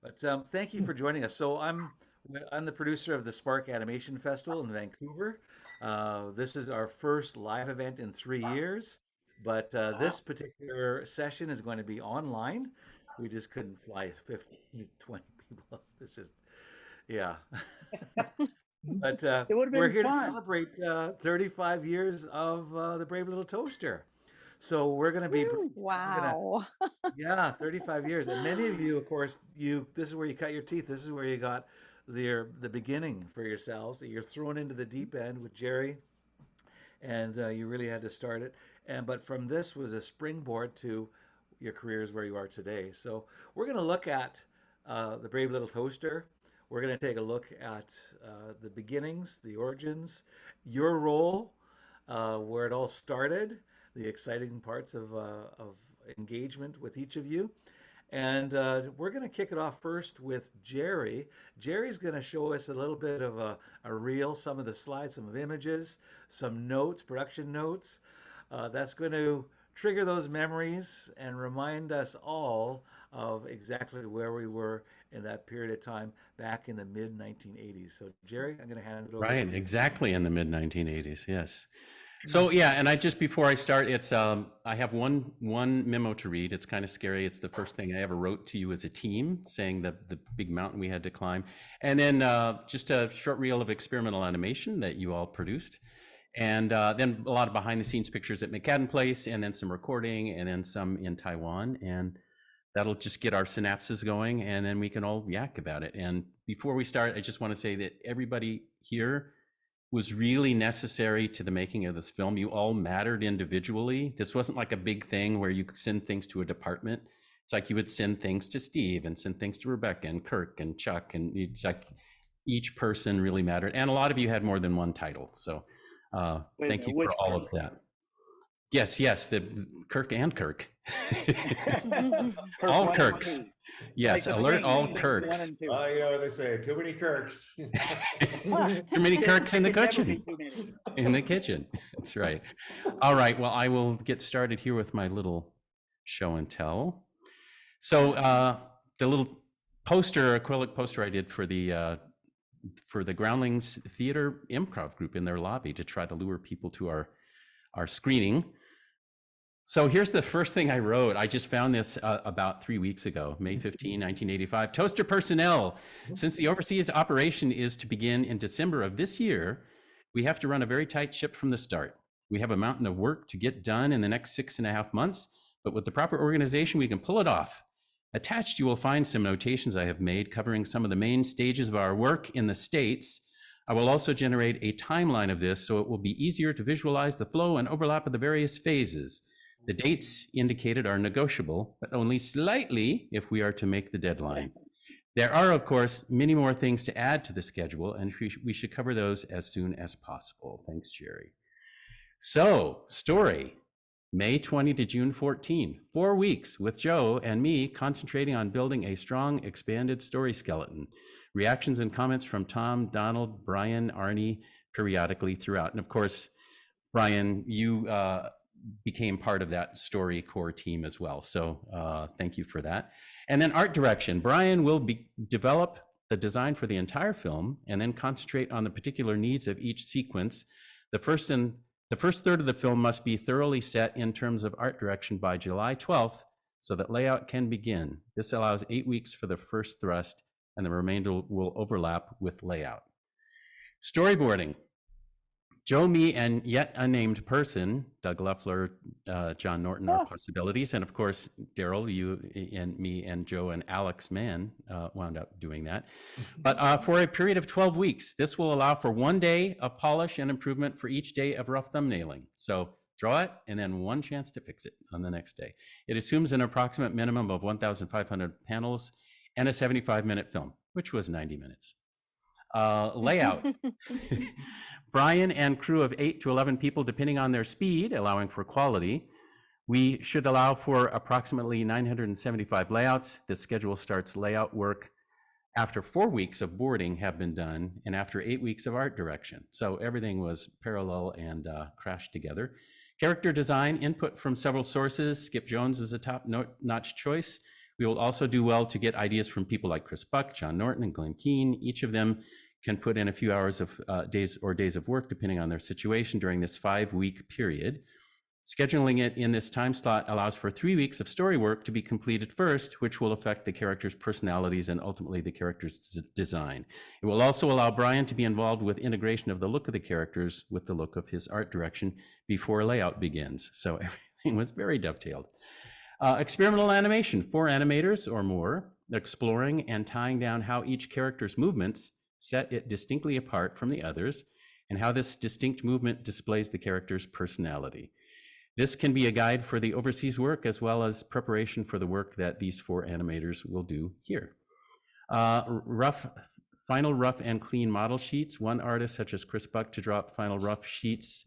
But thank you for joining us. I'm the producer of the Spark Animation Festival in Vancouver. This is our first live event in 3 years, but this particular session is going to be online. We just couldn't fly 15, 20 people. This just, yeah. But It would have we're been here to fun. celebrate 35 years of the Brave Little Toaster. So Woo. we're gonna Wow. yeah, 35 years. And many of you, of course, this is where you cut your teeth. This is where you got the beginning for yourselves. You're thrown into the deep end with Jerry, and you really had to start it. But from this was a springboard to your careers where you are today. So we're going to look at the Brave Little Toaster. We're going to take a look at the beginnings, the origins, your role, where it all started, the exciting parts of engagement with each of you. And we're going to kick it off first with Jerry. Jerry's going to show us a little bit of a reel, some of the slides, some of images, some notes, production notes. That's going to trigger those memories and remind us all of exactly where we were in that period of time back in the mid 1980s. So, Jerry, I'm going to hand it over Right, to you. exactly in the mid 1980s. Yes. Yeah. So yeah, and I just before I start, it's I have one memo to read. It's kind of scary. It's the first thing I ever wrote to you as a team, saying the big mountain we had to climb, and then just a short reel of experimental animation that you all produced, and then a lot of behind the scenes pictures at McCadden Place, and then some recording, and then some in Taiwan, and that'll just get our synapses going, and then we can all yak about it. And before we start, I just want to say that everybody here was really necessary to the making of this film. You all mattered individually. This wasn't like a big thing where you could send things to a department. It's like you would send things to Steve and send things to Rebecca and Kirk and Chuck, and it's like each person really mattered. And a lot of you had more than one title. So Wait a thank minute, you which for all Kirk? of that. Yes, the Kirk and Kirk. Kirk All 1 and Kirks. 2. Yes, Like the alert all Simpsons, 1 Kirks. and 2. You know what they say, too many Kirks. Too many Kirks in the There could never be kitchen. too many. In the kitchen. That's right. All right. Well, I will get started here with my little show and tell. So the little poster, acrylic poster I did for the Groundlings Theater Improv Group in their lobby to try to lure people to our screening. So here's the first thing I wrote. I just found this about 3 weeks ago, May 15, 1985. Toaster personnel, since the overseas operation is to begin in December of this year, we have to run a very tight ship from the start. We have a mountain of work to get done in the next 6.5 months, but with the proper organization, we can pull it off. Attached, you will find some notations I have made covering some of the main stages of our work in the States. I will also generate a timeline of this so it will be easier to visualize the flow and overlap of the various phases. The dates indicated are negotiable, but only slightly if we are to make the deadline. There are, of course, many more things to add to the schedule, and we should cover those as soon as possible. Thanks, Jerry. So, story, May 20 to June 14, 4 weeks with Joe and me concentrating on building a strong, expanded story skeleton. Reactions and comments from Tom, Donald, Brian, Arnie, periodically throughout. And of course, Brian, you became part of that story core team as well. So thank you for that. And then art direction. Brian will develop the design for the entire film and then concentrate on the particular needs of each sequence. The first third of the film must be thoroughly set in terms of art direction by July 12th so that layout can begin. This allows 8 weeks for the first thrust, and the remainder will overlap with layout. Storyboarding. Joe, me, and yet unnamed person, Doug Leffler, John Norton are possibilities. And of course, Daryl, you and me and Joe and Alex Mann wound up doing that. But for a period of 12 weeks, this will allow for 1 day of polish and improvement for each day of rough thumbnailing. So draw it and then one chance to fix it on the next day. It assumes an approximate minimum of 1,500 panels and a 75-minute film, which was 90 minutes. Layout. Brian and crew of 8 to 11 people, depending on their speed, allowing for quality. We should allow for approximately 975 layouts. The schedule starts layout work after 4 weeks of boarding have been done and after 8 weeks of art direction. So everything was parallel and crashed together. Character design, input from several sources. Skip Jones is a top-notch choice. We will also do well to get ideas from people like Chris Buck, John Norton, and Glenn Keane. Each of them can put in a few hours of days of work, depending on their situation during this 5-week period. Scheduling it in this time slot allows for 3 weeks of story work to be completed first, which will affect the characters' personalities and ultimately the characters' design. It will also allow Brian to be involved with integration of the look of the characters with the look of his art direction before layout begins. So everything was very dovetailed. Experimental animation, 4 animators or more, exploring and tying down how each character's movements set it distinctly apart from the others, and how this distinct movement displays the character's personality. This can be a guide for the overseas work as well as preparation for the work that these 4 animators will do here. Final rough and clean model sheets. One artist such as Chris Buck to drop final rough sheets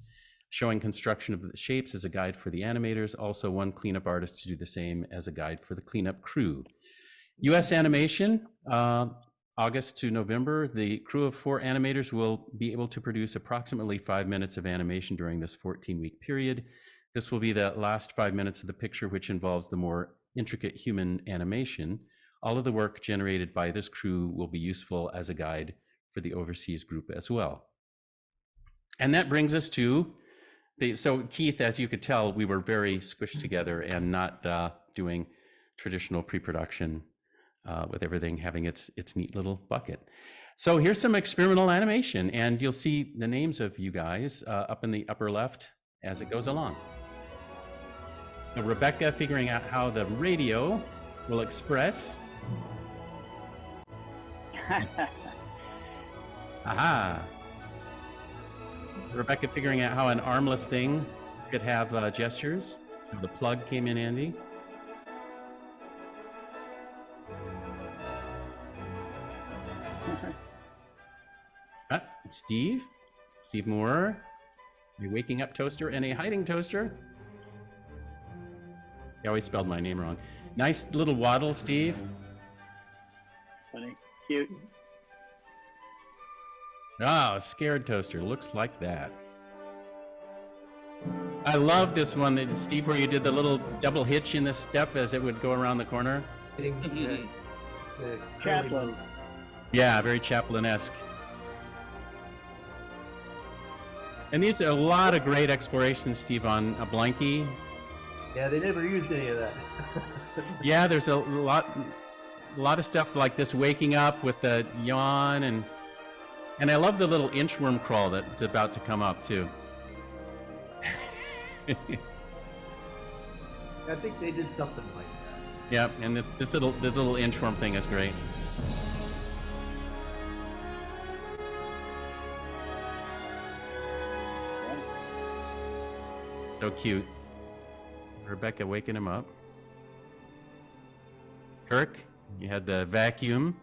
showing construction of the shapes as a guide for the animators. Also one cleanup artist to do the same as a guide for the cleanup crew. US animation, August to November, the crew of 4 animators will be able to produce approximately 5 minutes of animation during this 14-week period. This will be the last 5 minutes of the picture, which involves the more intricate human animation. All of the work generated by this crew will be useful as a guide for the overseas group as well. And that brings us to so Keith, as you could tell, we were very squished together and not doing traditional pre-production with everything having its neat little bucket. So here's some experimental animation, and you'll see the names of you guys up in the upper left as it goes along. So Rebecca figuring out how the radio will express. Aha. Rebecca figuring out how an armless thing could have gestures. So the plug came in handy. Steve Moore, a waking up toaster and a hiding toaster. You always spelled my name wrong. Nice little waddle, Steve. Funny, cute. Oh, scared toaster, looks like that. I love this one, that Steve, where you did the little double hitch in the step as it would go around the corner. Chaplin. Yeah, very Chaplin-esque. And these are a lot of great explorations, Steve, on a blankie. Yeah, they never used any of that. Yeah, there's a lot of stuff like this waking up with the yawn, and I love the little inchworm crawl that's about to come up too. I think they did something like that. Yeah, and the little inchworm thing is great. So cute. Rebecca waking him up. Kirk, you had the vacuum.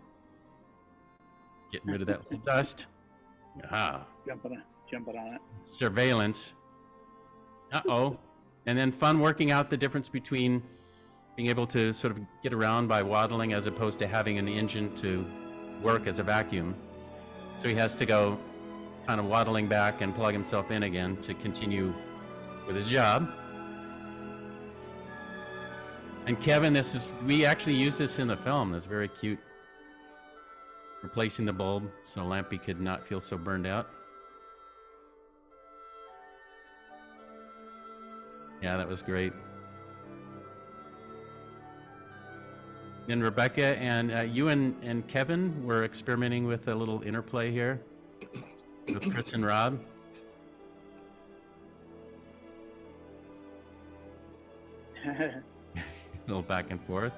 Getting rid of that little dust. Ah. Jumping on it. Surveillance. Uh-oh. And then fun working out the difference between being able to sort of get around by waddling as opposed to having an engine to work as a vacuum. So he has to go kind of waddling back and plug himself in again to continue with his job. And Kevin, we actually use this in the film. That's very cute. Replacing the bulb so Lampy could not feel so burned out. Yeah, that was great. Then Rebecca and you and Kevin were experimenting with a little interplay here with Chris and Rob. A little back and forth.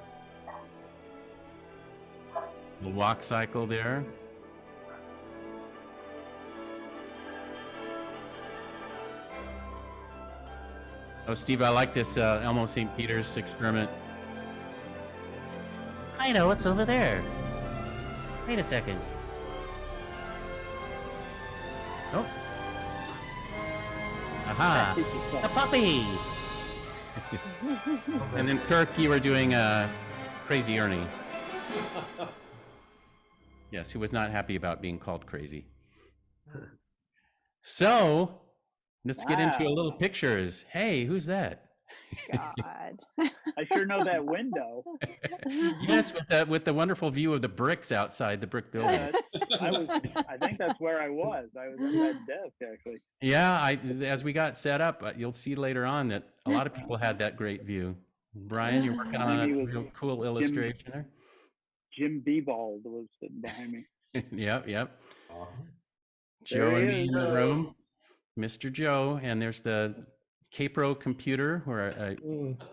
Little walk cycle there. Oh, Steve, I like this Elmo St. Peter's experiment. I know what's over there. Wait a second. Oh. Aha. A puppy! And then Kirk, you were doing Crazy Ernie. Yes, who was not happy about being called crazy. So, let's get into a little pictures. Hey, who's that? God. I sure know that window. Yes, with the wonderful view of the bricks outside the brick building. I think that's where I was. I was at that desk actually. Yeah, as we got set up, you'll see later on that a lot of people had that great view. Brian, you're working on Maybe a it was real cool illustration there. Jim Bebold was sitting behind me. Yep. There Joe he and me is. in the room, Mr. Joe, and there's the K-Pro computer where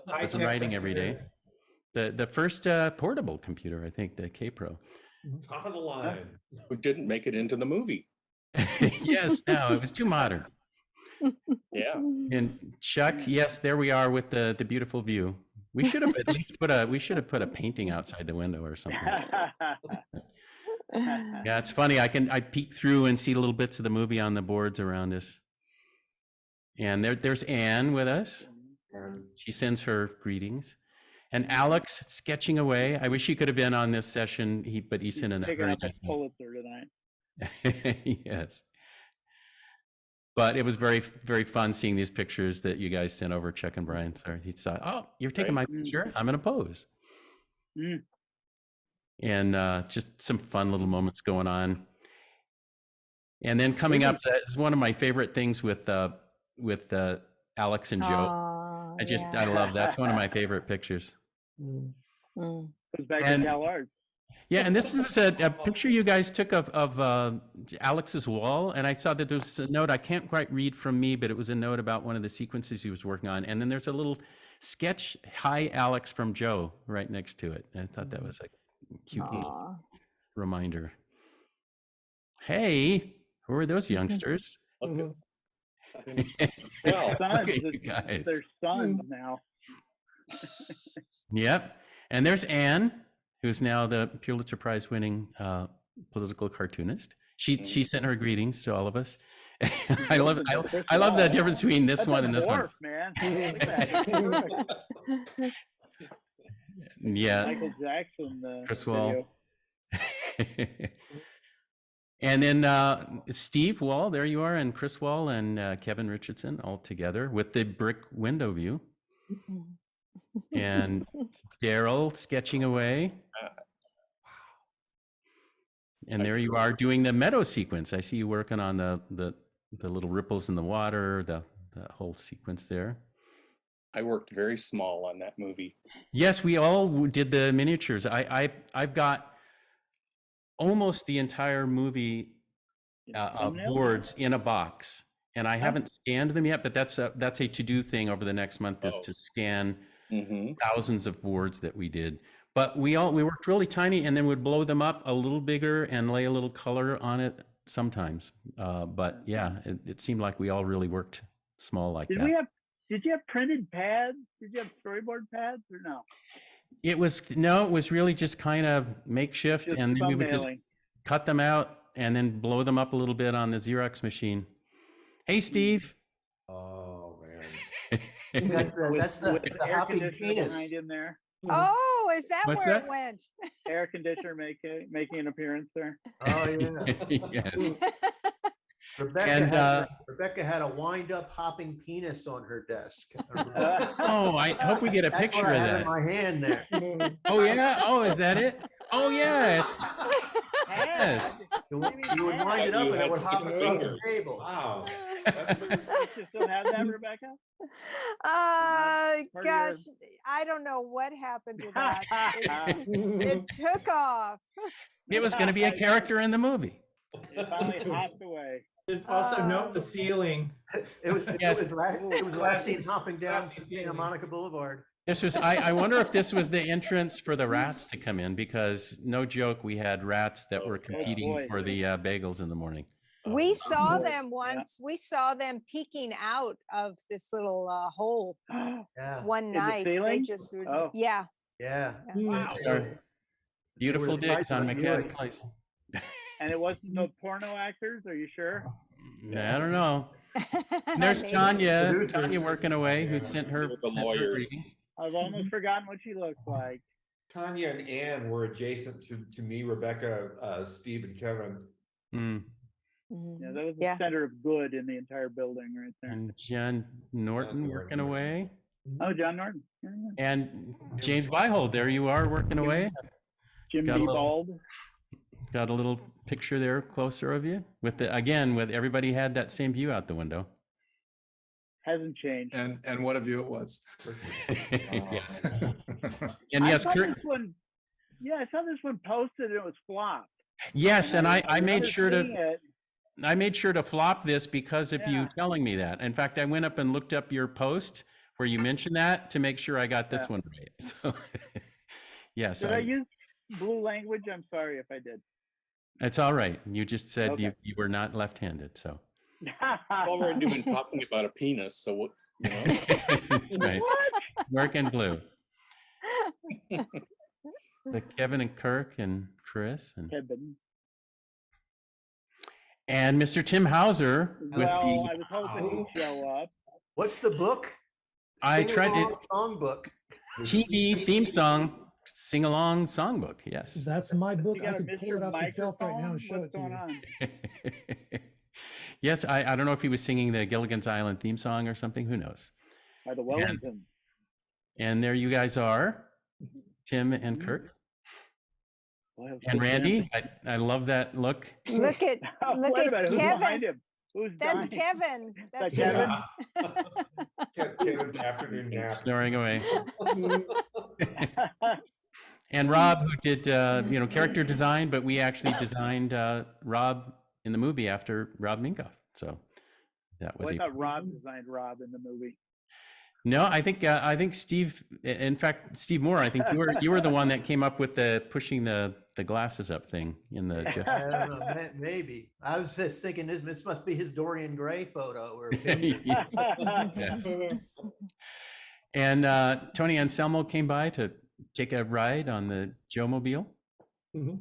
I was writing every day. The first portable computer, I think, the K-Pro. Top of the line. Who didn't make it into the movie? Yes, no, it was too modern. Yeah. And Chuck, yes, there we are with the beautiful view. We should have at least put a painting outside the window or something. Yeah, it's funny. I peek through and see little bits of the movie on the boards around us. And there's Anne with us. She sends her greetings. And Alex sketching away. I wish he could have been on this session, but he's in a Picking very up his Pulitzer tonight. nice. Yes. But it was very, very fun seeing these pictures that you guys sent over, Chuck and Brian. He thought, oh, you're taking my picture? I'm going to pose. And just some fun little moments going on. And then coming up, that is one of my favorite things with Alex and Joe. I love that. That's one of my favorite pictures. Goes back to CalArts. Yeah, and this is a picture you guys took of Alex's wall, and I saw that there was a note I can't quite read from me, but it was a note about one of the sequences he was working on, and then there's a little sketch, "Hi, Alex" from Joe right next to it. And I thought that was a cute little reminder. Hey, who are those youngsters? Okay. Well, Look at you guys. They're sons now. Yep, and there's Anne, who's now the Pulitzer Prize winning political cartoonist. She sent her greetings to all of us. I love the difference between this one and this one. Man. Yeah. Michael Jackson. Chris Wall. And then Steve Wall, there you are, and Chris Wall and Kevin Richardson all together with the brick window view. And Daryl sketching away. And there you are doing the meadow sequence. I see you working on the little ripples in the water, the whole sequence there. I worked very small on that movie. Yes, we all did the miniatures. I've got almost the entire movie boards in a box, and I haven't scanned them yet. But that's a to-do thing over the next month is to scan thousands of boards that we did. But we worked really tiny, and then would blow them up a little bigger and lay a little color on it sometimes. But yeah, it seemed like we all really worked small like that. Did you have printed pads? Did you have storyboard pads or no? It was really just kind of makeshift, and then we would just cut them out and then blow them up a little bit on the Xerox machine. Hey, Steve. Oh man. That's the hopping penis. Behind in there. Oh, is that What's where that? it went? Air conditioner making an appearance there. Oh yeah. Yes. Rebecca had a wind-up hopping penis on her desk. Oh, I hope we get a That's picture what I of had that. in my hand there. Oh yeah. Oh, is that it? Oh yes. Yes. You would wind it up and it would hop across the table. Wow. You still have that, Rebecca? Gosh, I don't know what happened to that. It took off. It was going to be a character in the movie. It finally hopped away. Also note the ceiling. It was last seen hopping down Santa Monica Boulevard. This was. I wonder if this was the entrance for the rats to come in, because no joke, we had rats that were competing for the bagels in the morning. We saw them once. We saw them peeking out of this little hole one night. They just would, yeah. Wow. Beautiful digs on McCadden Place. And it wasn't the porno actors, are you sure? I don't know. And there's Tanya working away, who sent her lawyers. I've almost forgotten what she looks like. Tanya and Ann were adjacent to me, Rebecca, Steve, and Kevin. Yeah, that was the center of good in the entire building right there. And Jen Norton working away. Oh, John Norton. Yeah, yeah. And James Byhold, there you are working away. Jim Got a B. little- Bald. Got a little picture there closer of you with with everybody had that same view out the window. Hasn't changed. And what a view it was. Yes. And I yes, saw Kurt. this one. Yeah, I saw this one posted and it was flopped. Yes, and I made sure seeing to it. I made sure to flop this because of you Yeah. telling me that. In fact, I went up and looked up your post where you mentioned that to make sure I got this Yeah. one right. So yes, Did I use blue language? I'm sorry if I did. it's all right. You just said Okay. you were not left-handed, so Well, we're even talking about a penis, so what, you know. that's right. What? Working blue. The Kevin and Kirk and Chris Kevin. and Mr. Tim Hauser with Well, the I was hoping he'd show up. What's the book? I tried Sing-along it Songbook. TV theme song sing-along songbook. Yes. That's my book. You I got a could pull it Mr. off the shelf right now Microphone? and show What's it to going you. on? Yes, I don't know if he was singing the Gilligan's Island theme song or something. Who knows? By the Wellington. And there you guys are, Tim and Kirk Well, and Randy. I love that look. Look at look Wait a at minute, who's behind Kevin. him? Who's That's dying? Kevin. That's Kevin? Kevin's afternoon nap. Snoring away. And Rob, who did character design, but we actually designed Rob in the movie after Rob Minkoff. So that was Well, I thought Rob designed Rob in the movie. No, I think Steve. In fact, Steve Moore. I think you were the one that came up with the pushing the glasses up thing in the. I don't know, maybe. I was just thinking this must be his Dorian Gray photo. Or Yes. And Tony Anselmo came by to take a ride on the Joe Mobile. Mhm.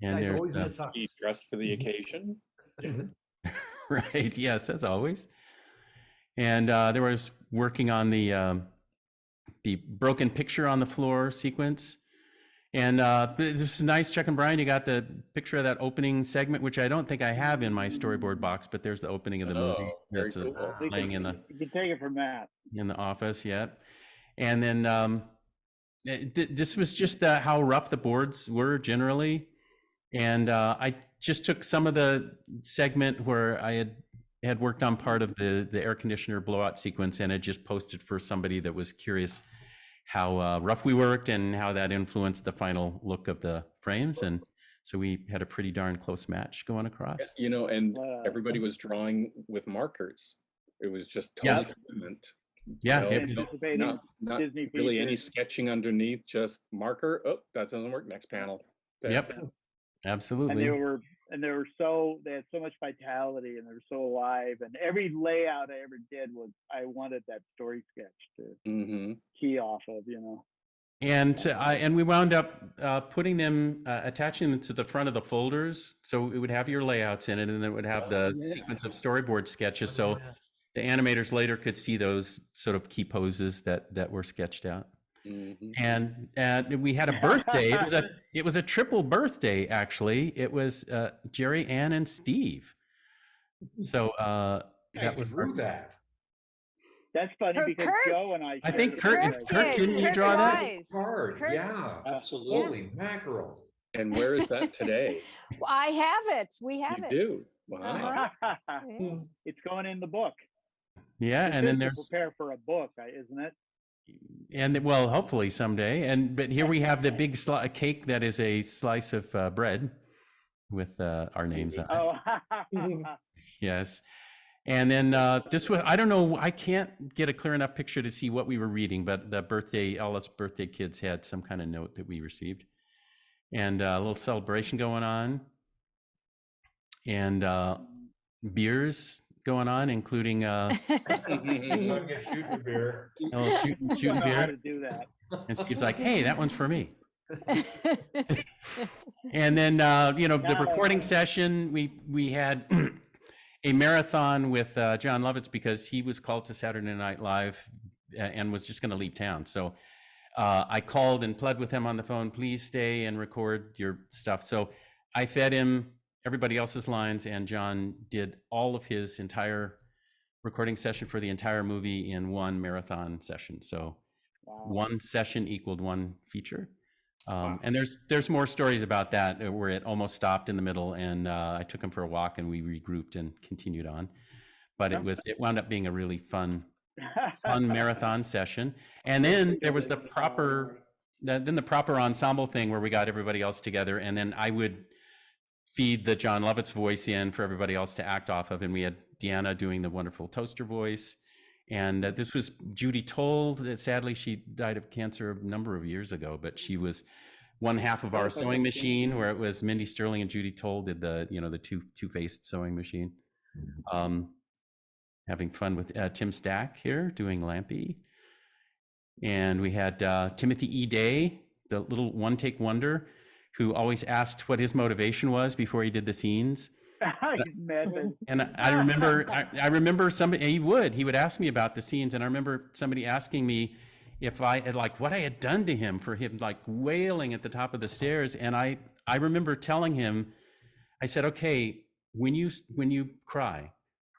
And Nice, there's, always in the top. He dressed for the occasion. right, yes, as always. And there was working on the broken picture on the floor sequence. And this is nice, Chuck and Brian, you got the picture of that opening segment, which I don't think I have in my storyboard box, but there's the opening of the movie Oh, very that's cool. playing in You can take it from that. the office, yeah. And then this was just how rough the boards were generally. And I just took some of the segment where I had worked on part of the air conditioner blowout sequence, and I just posted for somebody that was curious how rough we worked and how that influenced the final look of the frames. And so we had a pretty darn close match going across. You know, and everybody was drawing with markers. It was just Yeah. total movement. Yeah, You know, Anticipating not Disney really any features. sketching underneath, just marker. Oh, that doesn't work. Next panel. Yep, And absolutely. they had so much vitality and they were so alive. And every layout I ever did I wanted that story sketch to Mm-hmm. key off of, you know. And we wound up putting them, attaching them to the front of the folders. So it would have your layouts in it, and then it would have the sequence of storyboard sketches. So the animators later could see those sort of key poses that were sketched out. Mm-hmm. And we had a birthday. It was a triple birthday, actually. It was Jerry, Ann, and Steve. So that was drew that. That's funny because Kurt- Joe and I. I think shared Kurt, it. Kurt, didn't you Kurt draw that? Wise. Hard, Kurt- yeah. Absolutely. Holy mackerel. And where is that today? I have it. We have You it. do. Wow. Yeah. It's going in the book. Yeah, It's and then good to there's prepare for a book, isn't it? and well, hopefully someday. But here we have the big cake that is a slice of bread with our names on it. Oh, Yes. And then this was, I don't know, I can't get a clear enough picture to see what we were reading, but all us birthday kids had some kind of note that we received. And a little celebration going on. And beers going on, including Shooting beer. a little I don't shooting know how beer. to do that. And Steve's like, hey, that one's for me. And then, the recording session, we had a marathon with John Lovitz because he was called to Saturday Night Live and was just going to leave town. So I called and pled with him on the phone, please stay and record your stuff. So I fed him everybody else's lines, and John did all of his entire recording session for the entire movie in one marathon session. So one session equaled one feature. And there's more stories about that where it almost stopped in the middle, and I took him for a walk and we regrouped and continued on. But it wound up being a really fun marathon session. And then there was the proper ensemble thing where we got everybody else together, and then I would feed the John Lovitz voice in for everybody else to act off of, and we had Deanna doing the wonderful toaster voice. And this was Judy Toll. Sadly, she died of cancer a number of years ago, but she was one half of our sewing machine, where it was Mindy Sterling and Judy Toll did the two-faced sewing machine. Having fun with Tim Stack here doing Lampy. And we had Timothy E. Day, the little one-take wonder, who always asked what his motivation was before he did the scenes. And I remember somebody, he would ask me about the scenes, and I remember somebody asking me if I had, like, what I had done to him for him, like, wailing at the top of the stairs. And I remember telling him, I said, okay, when you cry,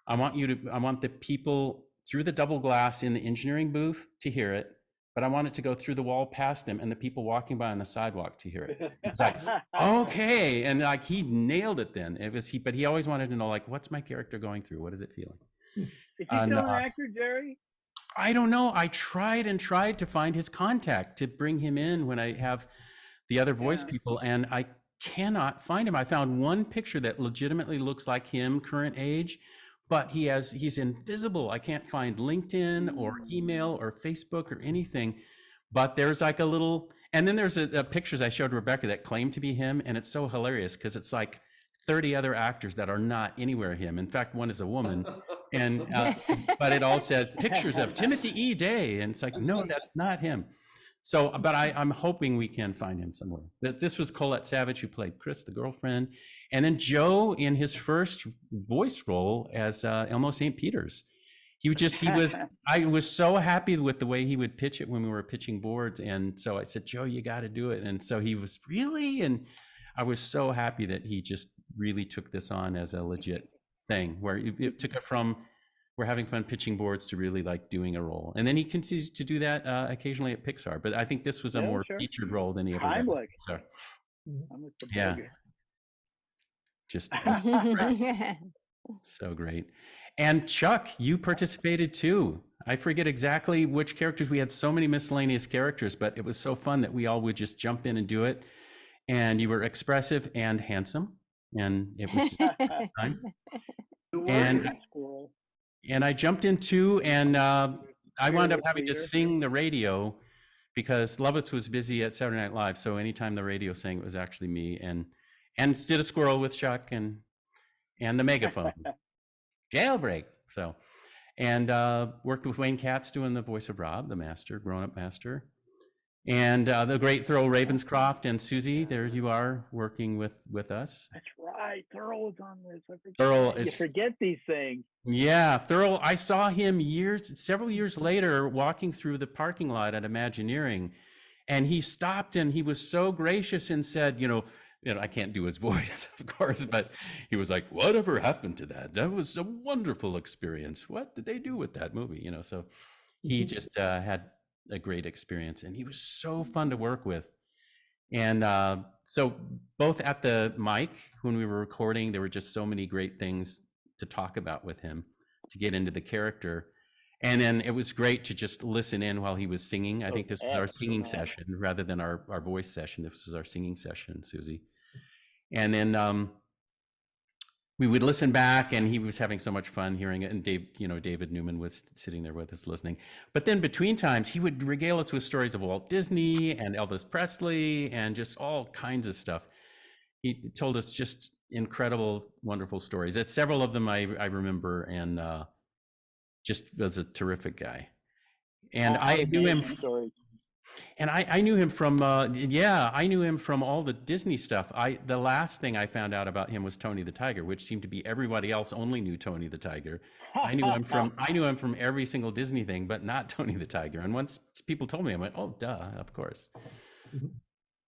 I want the people through the double glass in the engineering booth to hear it, but I want it to go through the wall past them and the people walking by on the sidewalk to hear it. It's like, okay. And like, he nailed it then. But he always wanted to know, like, what's my character going through? What is it feeling? Is he still an actor, Jerry? I don't know. I tried to find his contact to bring him in when I have the other voice people, and I cannot find him. I found one picture that legitimately looks like him, current age, but he's invisible. I can't find LinkedIn or email or Facebook or anything. But there's like a little, and then there's a pictures I showed Rebecca that claim to be him, and it's so hilarious because it's like 30 other actors that are not anywhere him. In fact, one is a woman, and but it all says pictures of Timothy E. Day, and it's like, no, that's not him. So, but I'm hoping we can find him somewhere. This was Colette Savage, who played Chris, the girlfriend, and then Joe in his first voice role as Elmo St. Peter's. I was so happy with the way he would pitch it when we were pitching boards, and so I said, Joe, you got to do it. And so he was really, and I was so happy that he just really took this on as a legit thing, where it took it from we're having fun pitching boards to really like doing a role. And then he continues to do that occasionally at Pixar, but I think this was a more featured role than he ever did at Pixar. Yeah. Just great. So great. And Chuck, you participated too. I forget exactly which characters. We had so many miscellaneous characters, but it was so fun that we all would just jump in and do it. And you were expressive and handsome, and it was just fun. And I jumped in too, and I wound up having to sing the radio because Lovitz was busy at Saturday Night Live. So anytime the radio sang, it was actually me, and did a squirrel with Chuck and the megaphone. Jailbreak. So, and worked with Wayne Katz doing the voice of Rob, the master, grown-up master. And the great Thurl Ravenscroft and Susie, there you are working with us. That's right. Thurl was on this. You forget these things. Yeah, Thurl. I saw him several years later walking through the parking lot at Imagineering, and he stopped and he was so gracious and said, you know, I can't do his voice, of course, but he was like, whatever happened to that? That was a wonderful experience. What did they do with that movie? You know, so he just had a great experience, and he was so fun to work with. And so both at the mic when we were recording, there were just so many great things to talk about with him to get into the character. And then it was great to just listen in while he was singing. I think this was our singing session rather than our voice session. This was our singing session, Susie. And then we would listen back, and he was having so much fun hearing it. And David Newman was sitting there with us listening. But then between times, he would regale us with stories of Walt Disney and Elvis Presley and just all kinds of stuff. He told us just incredible, wonderful stories. Several of them I remember, and just was a terrific guy. And I knew him. And I knew him from, I knew him from all the Disney stuff. The last thing I found out about him was Tony the Tiger, which seemed to be everybody else only knew Tony the Tiger. I knew him from every single Disney thing, but not Tony the Tiger. And once people told me, I went, oh, duh, of course.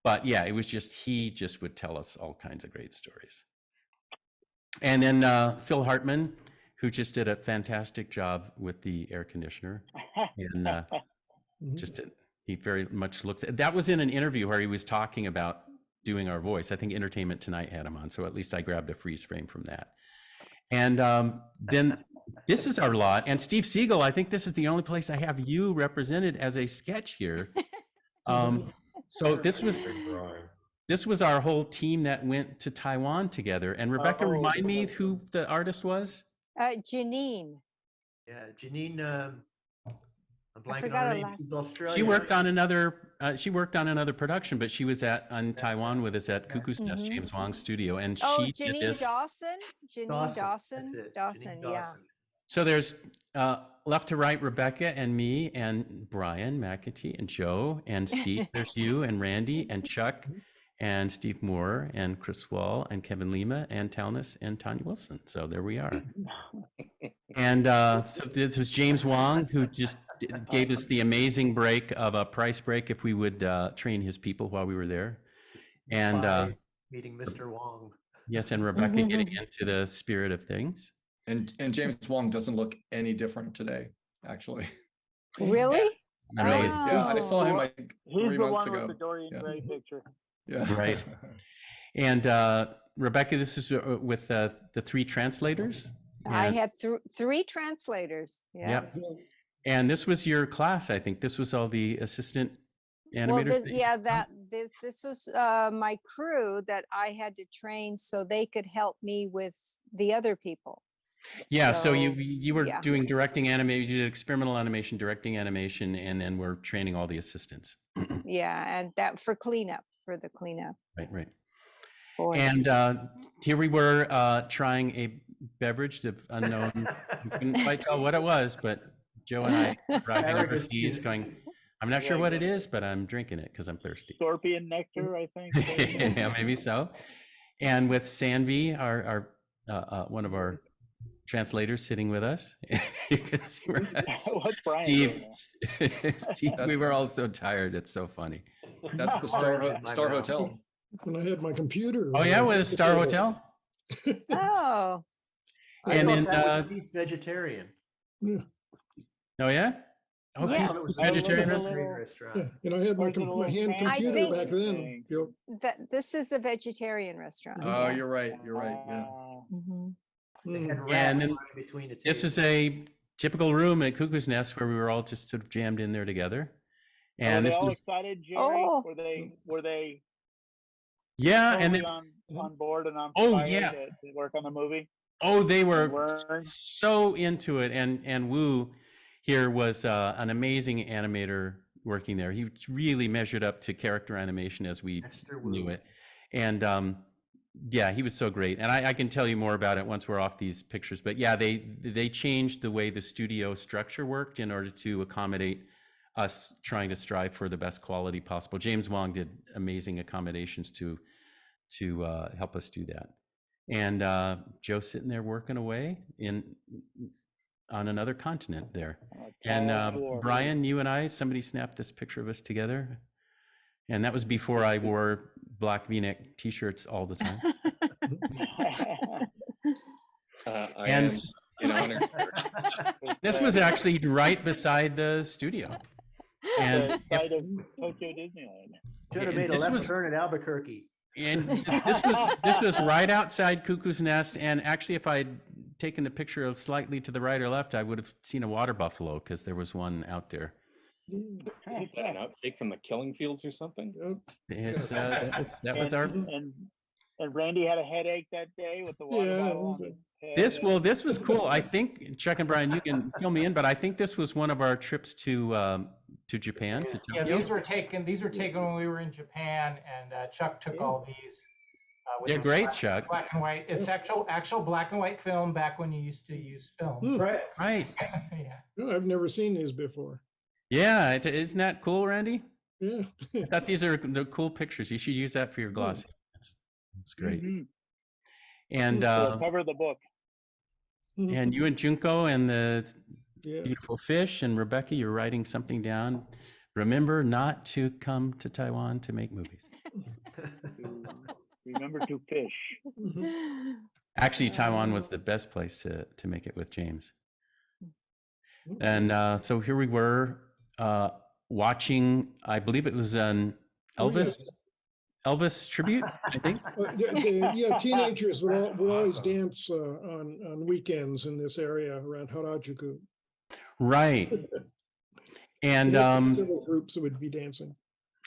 But yeah, it was just, he just would tell us all kinds of great stories. And then Phil Hartman, who just did a fantastic job with the air conditioner. And he very much looks, that was in an interview where he was talking about doing our voice. I think Entertainment Tonight had him on, so at least I grabbed a freeze frame from that. And then this is our lot. And Steve Siegel, I think this is the only place I have you represented as a sketch here. So this was our whole team that went to Taiwan together. And Rebecca, remind me who the artist was? Janine. Yeah, Janine. I'm blanking forgot on her her name. last She's name. Australian. She worked on another production, but she was on Taiwan with us at Cuckoo's Nest, James Wong's studio, and she did Janine this. Dawson. Janine Dawson. That's it, Dawson. Janine Yeah. So there's left to right, Rebecca and me and Brian McAtee and Joe and Steve. There's you and Randy and Chuck and Steve Moore and Chris Wall and Kevin Lima and Talnis and Tanya Wilson. So there we are. And so this was James Wong, who just gave us the amazing break of a price break if we would train his people while we were there. And meeting Mr. Wong. yes, and Rebecca getting into the spirit of things. And James Wong doesn't look any different today, actually. Really? Right. Yeah, I saw him like He's 3 the months one ago. with the Dorian Gray picture. Yeah. Right. And Rebecca, this is with the 3 translators. I had 3 translators. Yeah. Yep. And this was your class, I think. This was all the assistant animators. This was my crew that I had to train so they could help me with the other people. Yeah, so you were doing directing animation, you did experimental animation, directing animation, and then we're training all the assistants. Yeah, and that for the cleanup. Right. Boy. And here we were trying a beverage, the unknown. We couldn't quite tell what it was, but Joe and I riding overseas going, I'm not sure what it is, but I'm drinking it because I'm thirsty. Scorpion nectar, I think. Yeah, maybe so. And with Sanvi, our one of our translators sitting with us. You can see Steve, we were all so tired. It's so funny. That's the Star Hotel. When I had my computer. Oh yeah, with a Star Hotel. Oh. And then he's vegetarian. Yeah. Oh yeah. Oh, yeah. it was vegetarian restaurant. Yeah, and I had my hand computer back then. That this is a vegetarian restaurant. Oh, you're right. You're right. Yeah. And then this is a typical room at Cuckoo's Nest where we were all just sort of jammed in there together. And were this they all was excited, Jerry? Were they? Yeah, and then on board and on oh fire yeah, to work on the movie. Oh, they were so into it, and Wu here was an amazing animator working there. He really measured up to character animation as we knew it, and yeah, he was so great. And I can tell you more about it once we're off these pictures. But yeah, they changed the way the studio structure worked in order to accommodate us trying to strive for the best quality possible. James Wong did amazing accommodations to help us do that. And Joe's sitting there working away on another continent there. And Brian, you and I, somebody snapped this picture of us together. And that was before I wore black V-neck t-shirts all the time. I am in honor. This was actually right beside the studio. And side of Tokyo Disneyland. Should have made a left turn at Albuquerque. And this was right outside Cuckoo's Nest. And actually, if I'd taken the picture slightly to the right or left, I would have seen a water buffalo because there was one out there. Isn't that an outtake from the Killing Fields or something? It's that was our. And Randy had a headache that day with the water bottle. This was cool. I think Chuck and Brian, you can fill me in, but I think this was one of our trips to Japan. To Tokyo. Yeah, these were taken when we were in Japan, and Chuck took all these. They're great, Chuck. Black and white. It's actual black and white film back when you used to use film. Right. Yeah. No, I've never seen these before. Yeah, isn't that cool, Randy? Yeah. I thought these are the cool pictures. You should use that for your glossy. That's great. Mm-hmm. And cover the book. And you and Junko and the beautiful fish and Rebecca, you're writing something down. Remember not to come to Taiwan to make movies. Remember to fish. Actually, Taiwan was the best place to make it with James. And so here we were watching, I believe it was an Elvis tribute, I think. Yeah, teenagers would always dance on weekends in this area around Harajuku. Right. And several groups would be dancing.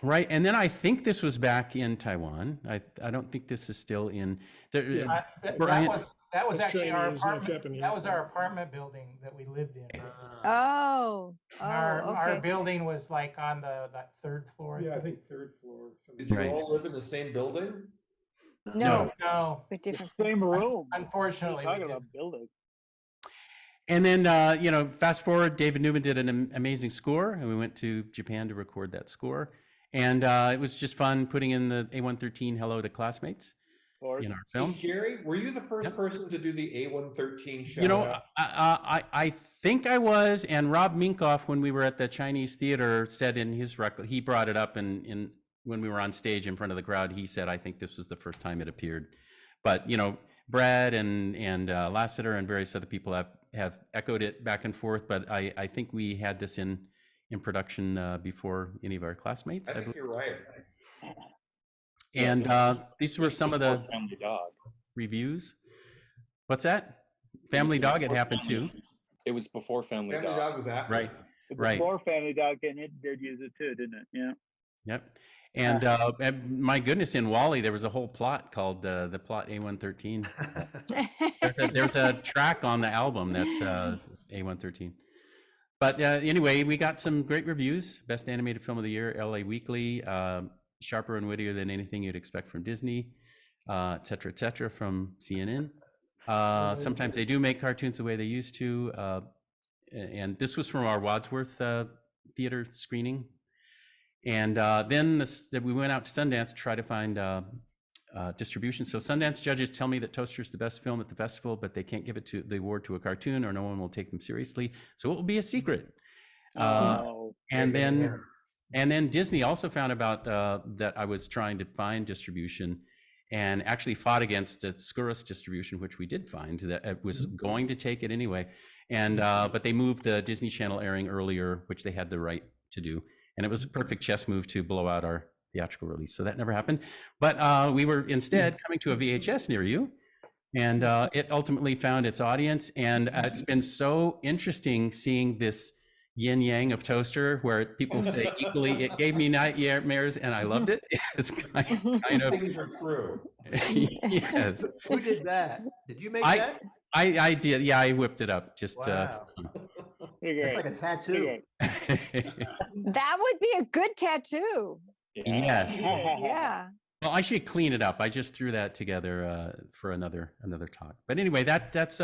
Right, and then I think this was back in Taiwan. I don't think this is still in. Yeah. That was actually our Chinese, not apartment. Japanese. That was our apartment building that we lived in. Our building was like on that third floor. Yeah, I think third floor. Did Right. you all live in the same building? No, No, we're different. Same room. unfortunately. we Talking didn't. about buildings. And then fast forward, David Newman did an amazing score, and we went to Japan to record that score. And it was just fun putting in the A113 "Hello to Classmates" in our film. Hey, Jerry, were you the first person to do the A113 show? You know, I think I was, and Rob Minkoff, when we were at the Chinese theater, said in his record, he brought it up in when we were on stage in front of the crowd. He said, I think this was the first time it appeared. But Brad and Lassiter and various other people have echoed it back and forth. But I think we had this in production before any of our classmates. I think you're right. And these were some of the Family Dog. reviews. What's that? Family Dog, it happened too. It was before Family Family Dog. Dog was after. Right, right. Before Family Dog, and it did use it too, didn't it? Yeah. Yep. And my goodness, in Wally, there was a whole plot called the plot A113. there's a track on the album that's A113. But anyway, we got some great reviews. Best Animated Film of the Year, LA Weekly, sharper and wittier than anything you'd expect from Disney, et cetera, from CNN. Sometimes they do make cartoons the way they used to. And this was from our Wadsworth theater screening. And then we went out to Sundance to try to find distribution. So Sundance judges tell me that Toaster's the best film at the festival, but they can't give the award to a cartoon or no one will take them seriously. So it will be a secret. And then Disney also found about that I was trying to find distribution and actually fought against a scurrilous distribution, which we did find that it was going to take it anyway. And but they moved the Disney Channel airing earlier, which they had the right to do. And it was a perfect chess move to blow out our theatrical release. So that never happened. But we were instead coming to a VHS near you. And it ultimately found its audience. And it's been so interesting seeing this yin yang of Toaster, where people say equally, it gave me nightmares and I loved it. It's kind of Things are true. Yes. Who did that? Did you make that? I did. Yeah, I whipped it up. Just Wow. It's like a tattoo. That would be a good tattoo. Yes. Yeah. Well, I should clean it up. I just threw that together for another talk. But anyway, that's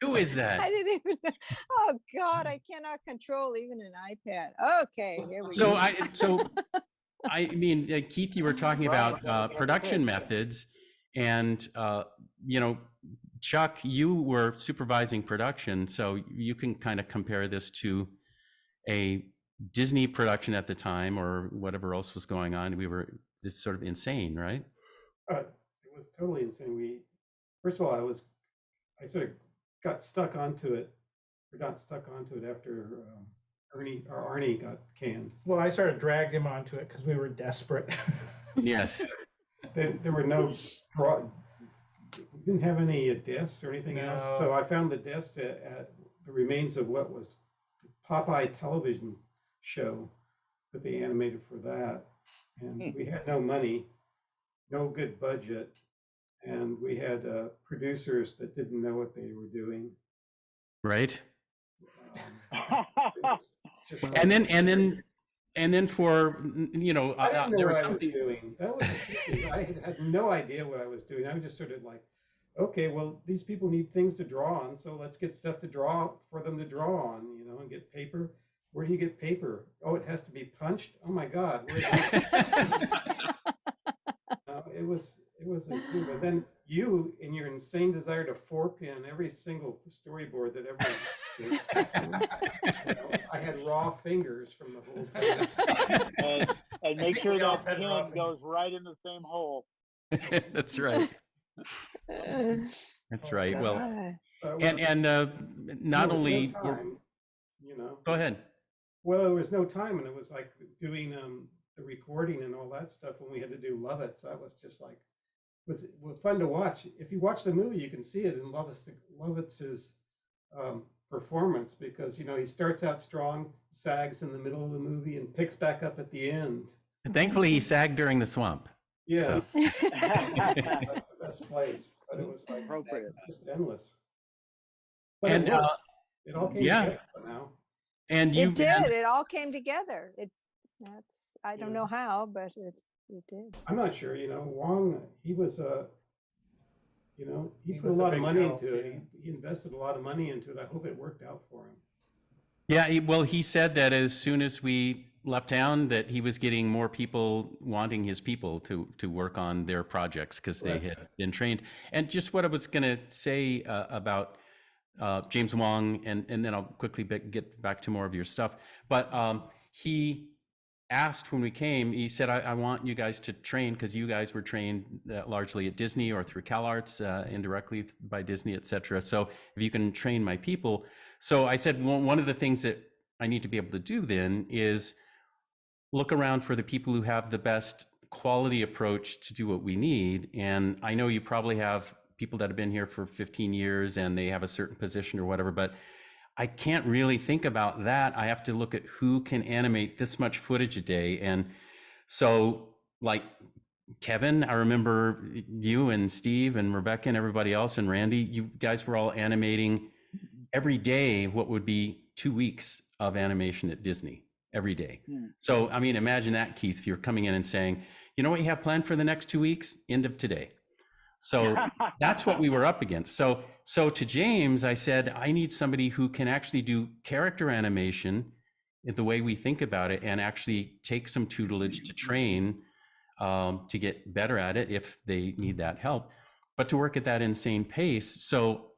who is that? I didn't even know. Oh God, I cannot control even an iPad. Okay, here we go. I mean, Keith, you were talking about production methods, and Chuck, you were supervising production, so you can kind of compare this to a Disney production at the time or whatever else was going on. We were just sort of insane, right? It was totally insane. First of all, I sort of got stuck onto it after Arnie got canned. Well, I sort of dragged him onto it because we were desperate. Yes. There were no we didn't have any discs or anything else. So I found the discs at the remains of what was the Popeye television show that they animated for that. And we had no money, no good budget, and we had producers that didn't know what they were doing. Right. And then for there was something doing. That was I had no idea what I was doing. I was just sort of like, okay, well, these people need things to draw on, so let's get stuff to draw for them to draw on, and get paper. Where do you get paper? Oh, it has to be punched. Oh my God! It was a zoo. But then you and your insane desire to 4-pin every single storyboard that ever existed. You know, I had raw fingers from the whole thing. And make sure that pin goes right in the same hole. That's right. That's right. Well, and not only no time, you know. Go ahead. Well, there was no time, and it was like doing the recording and all that stuff when we had to do Lovitz. That was just like was fun to watch. If you watch the movie, you can see it in Lovitz's performance, because you know he starts out strong, sags in the middle of the movie, and picks back up at the end. And thankfully, he sagged during the swamp. Yeah, So. that's the best place. But it was like just endless. But And it all came together now. And it did. It all came together. I don't know how, but it did. I'm not sure. You know, Wong, he was you know, he put a lot of money into it. He invested a lot of money into it. I hope it worked out for him. Yeah, well, he said that as soon as we left town, that he was getting more people wanting his people to work on their projects because they had been trained. And just what I was going to say about James Wong, and then I'll quickly get back to more of your stuff. But he asked when we came, he said, I want you guys to train, because you guys were trained largely at Disney or through CalArts, indirectly by Disney, etc. So if you can train my people. So I said, well, one of the things that I need to be able to do then is look around for the people who have the best quality approach to do what we need. And I know you probably have people that have been here for 15 years and they have a certain position or whatever, but I can't really think about that. I have to look at who can animate this much footage a day. And so like Kevin, I remember you and Steve and Rebecca and everybody else and Randy, you guys were all animating every day what would be 2 weeks of animation at Disney every day. So, I mean, imagine that, Keith, if you're coming in and saying, you know what you have planned for the next 2 weeks? End of today. So that's what we were up against. So to James, I said, I need somebody who can actually do character animation in the way we think about it and actually take some tutelage to train to get better at it if they need that help, but to work at that insane pace. So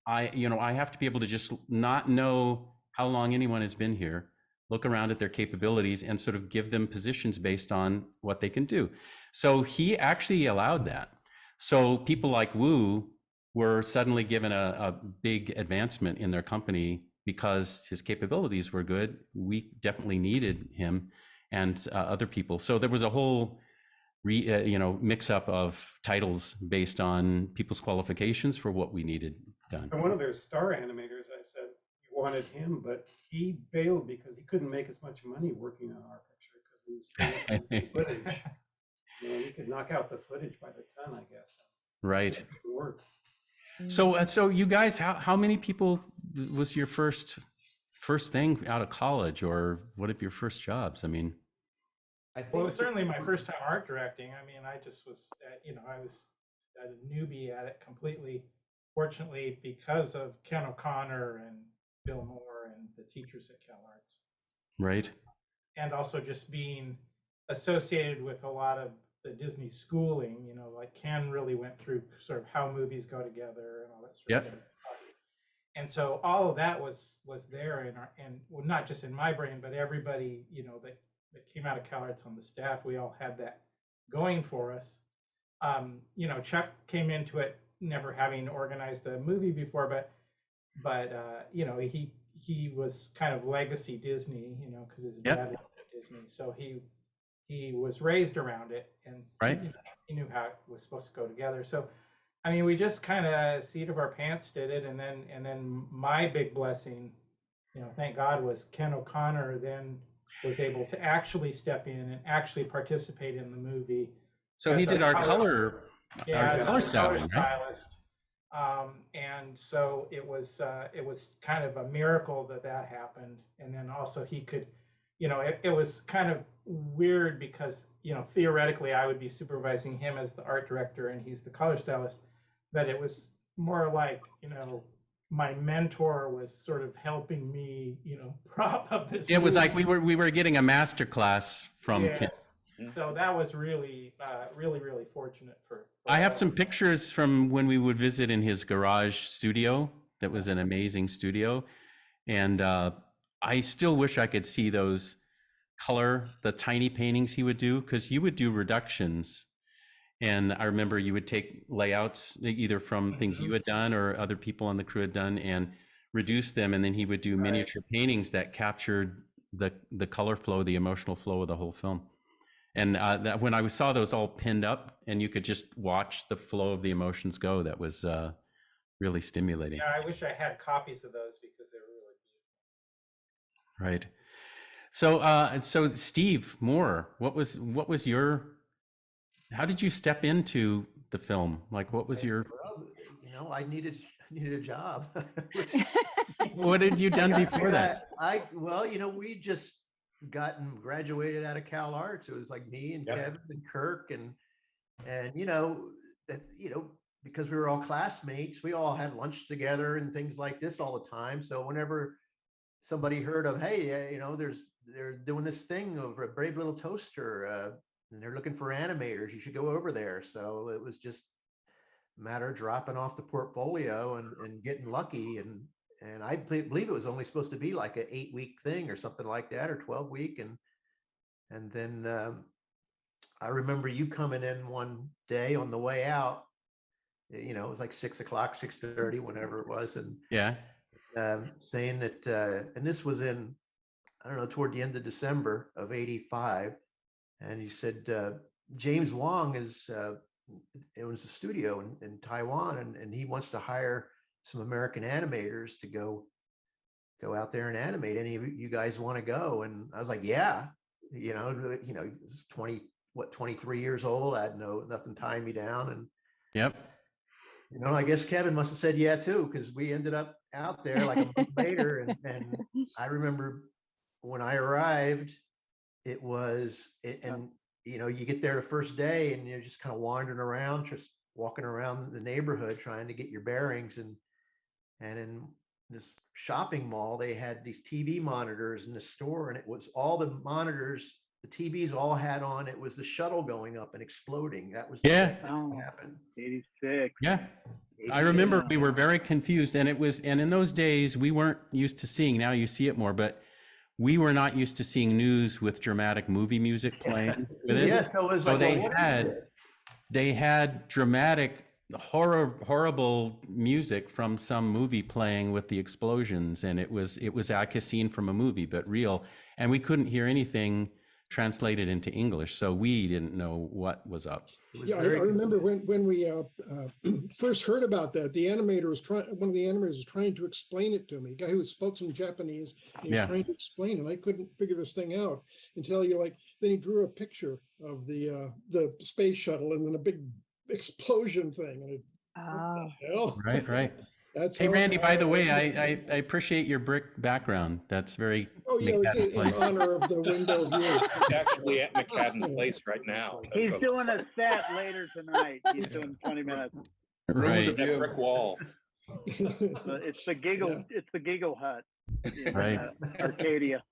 I have to be able to just not know how long anyone has been here, look around at their capabilities and sort of give them positions based on what they can do. So he actually allowed that. So people like Wu were suddenly given a big advancement in their company because his capabilities were good. We definitely needed him and other people. So there was a whole mix up of titles based on people's qualifications for what we needed done. And one of their star animators, I said, you wanted him, but he bailed because he couldn't make as much money working on our picture because he was still footage. You know, he could knock out the footage by the ton, I guess. Right. Work. So you guys, how many people was your first thing out of college, or what of your first jobs? I mean, well, it was certainly my first time art directing. I mean, I just was, I was a newbie at it completely. Fortunately, because of Ken O'Connor and Bill Moore and the teachers at CalArts. Right. And also just being associated with a lot of the Disney schooling, like Ken really went through sort of how movies go together and all that sort of stuff. And so all of that was there and well, not just in my brain, but everybody, that came out of CalArts on the staff, we all had that going for us. Chuck came into it never having organized a movie before, but he was kind of legacy Disney, because his dad was at Disney, so he was raised around it, and he knew how it was supposed to go together. So, I mean, we just kind of seat of our pants did it, and then my big blessing, thank God, was Ken O'Connor then was able to actually step in and actually participate in the movie. So he did our color styling, stylist. And so it was kind of a miracle that happened. And then also he could, it was kind of weird because, theoretically I would be supervising him as the art director and he's the color stylist, but it was more like, my mentor was sort of helping me, prop up this. It was like we were getting a master class from Ken. So that was really, really fortunate for I have all some of us. pictures from when we would visit in his garage studio. That was an amazing studio. And I still wish I could see those the tiny paintings he would do, because you would do reductions. And I remember you would take layouts either from things you had done or other people on the crew had done and reduce them. And then he would do miniature paintings that captured the color flow, the emotional flow of the whole film. And when I saw those all pinned up and you could just watch the flow of the emotions go, that was really stimulating. Yeah, I wish I had copies of those because they were really beautiful. Right. So Steve Moore, what was your, how did you step into the film? Like, what was your? Well, you know, I needed a job. What had you done before that? Well, you know, we just graduated out of CalArts. It was like me and Kevin and Kirk and you know, that, you know, because we were all classmates, we all had lunch together and things like this all the time. So whenever somebody heard of, hey, you know, they're doing this thing over at Brave Little Toaster, and they're looking for animators, you should go over there. So it was just a matter of dropping off the portfolio and getting lucky. And I believe it was only supposed to be like an 8-week thing or something like that, or 12-week. And then I remember you coming in one day on the way out, you know, it was like 6 o'clock, 6:30, whenever it was. And saying that, and this was in, I don't know, toward the end of December of '85. And he said, James Wong owns a studio in Taiwan, and he wants to hire some American animators to go out there and animate. Any of you guys want to go? And I was like, yeah, you know, it's 23 years old. I had nothing tying me down. And you know, I guess Kevin must have said yeah too, because we ended up out there like a month later. And I remember when I arrived, and you know, you get there the first day and you're just kind of wandering around, just walking around the neighborhood trying to get your bearings. And in this shopping mall, they had these TV monitors in the store, and it was all the monitors, the TVs all had on, it was the shuttle going up and exploding. That was what happened. 86. Yeah. I remember we were very confused, and in those days we weren't used to seeing, now you see it more, but we were not used to seeing news with dramatic movie music playing with it. Yeah, so it was like, they had dramatic, horrible music from some movie playing with the explosions, and it was like a scene from a movie, but real, and we couldn't hear anything translated into English, so we didn't know what was up. Yeah, I remember when we first heard about that, one of the animators was trying to explain it to me. A guy who spoke some Japanese, he was trying to explain it. I couldn't figure this thing out until then he drew a picture of the space shuttle and then a big explosion thing. And what the hell? Right. Hey, Randy, by the way, I appreciate your brick background. That's very in honor of the window view. He's actually at McCadden Place right now. He's doing a set later tonight. He's doing 20 minutes. Right. That brick wall. It's the giggle. It's the giggle hut. In, right. Arcadia.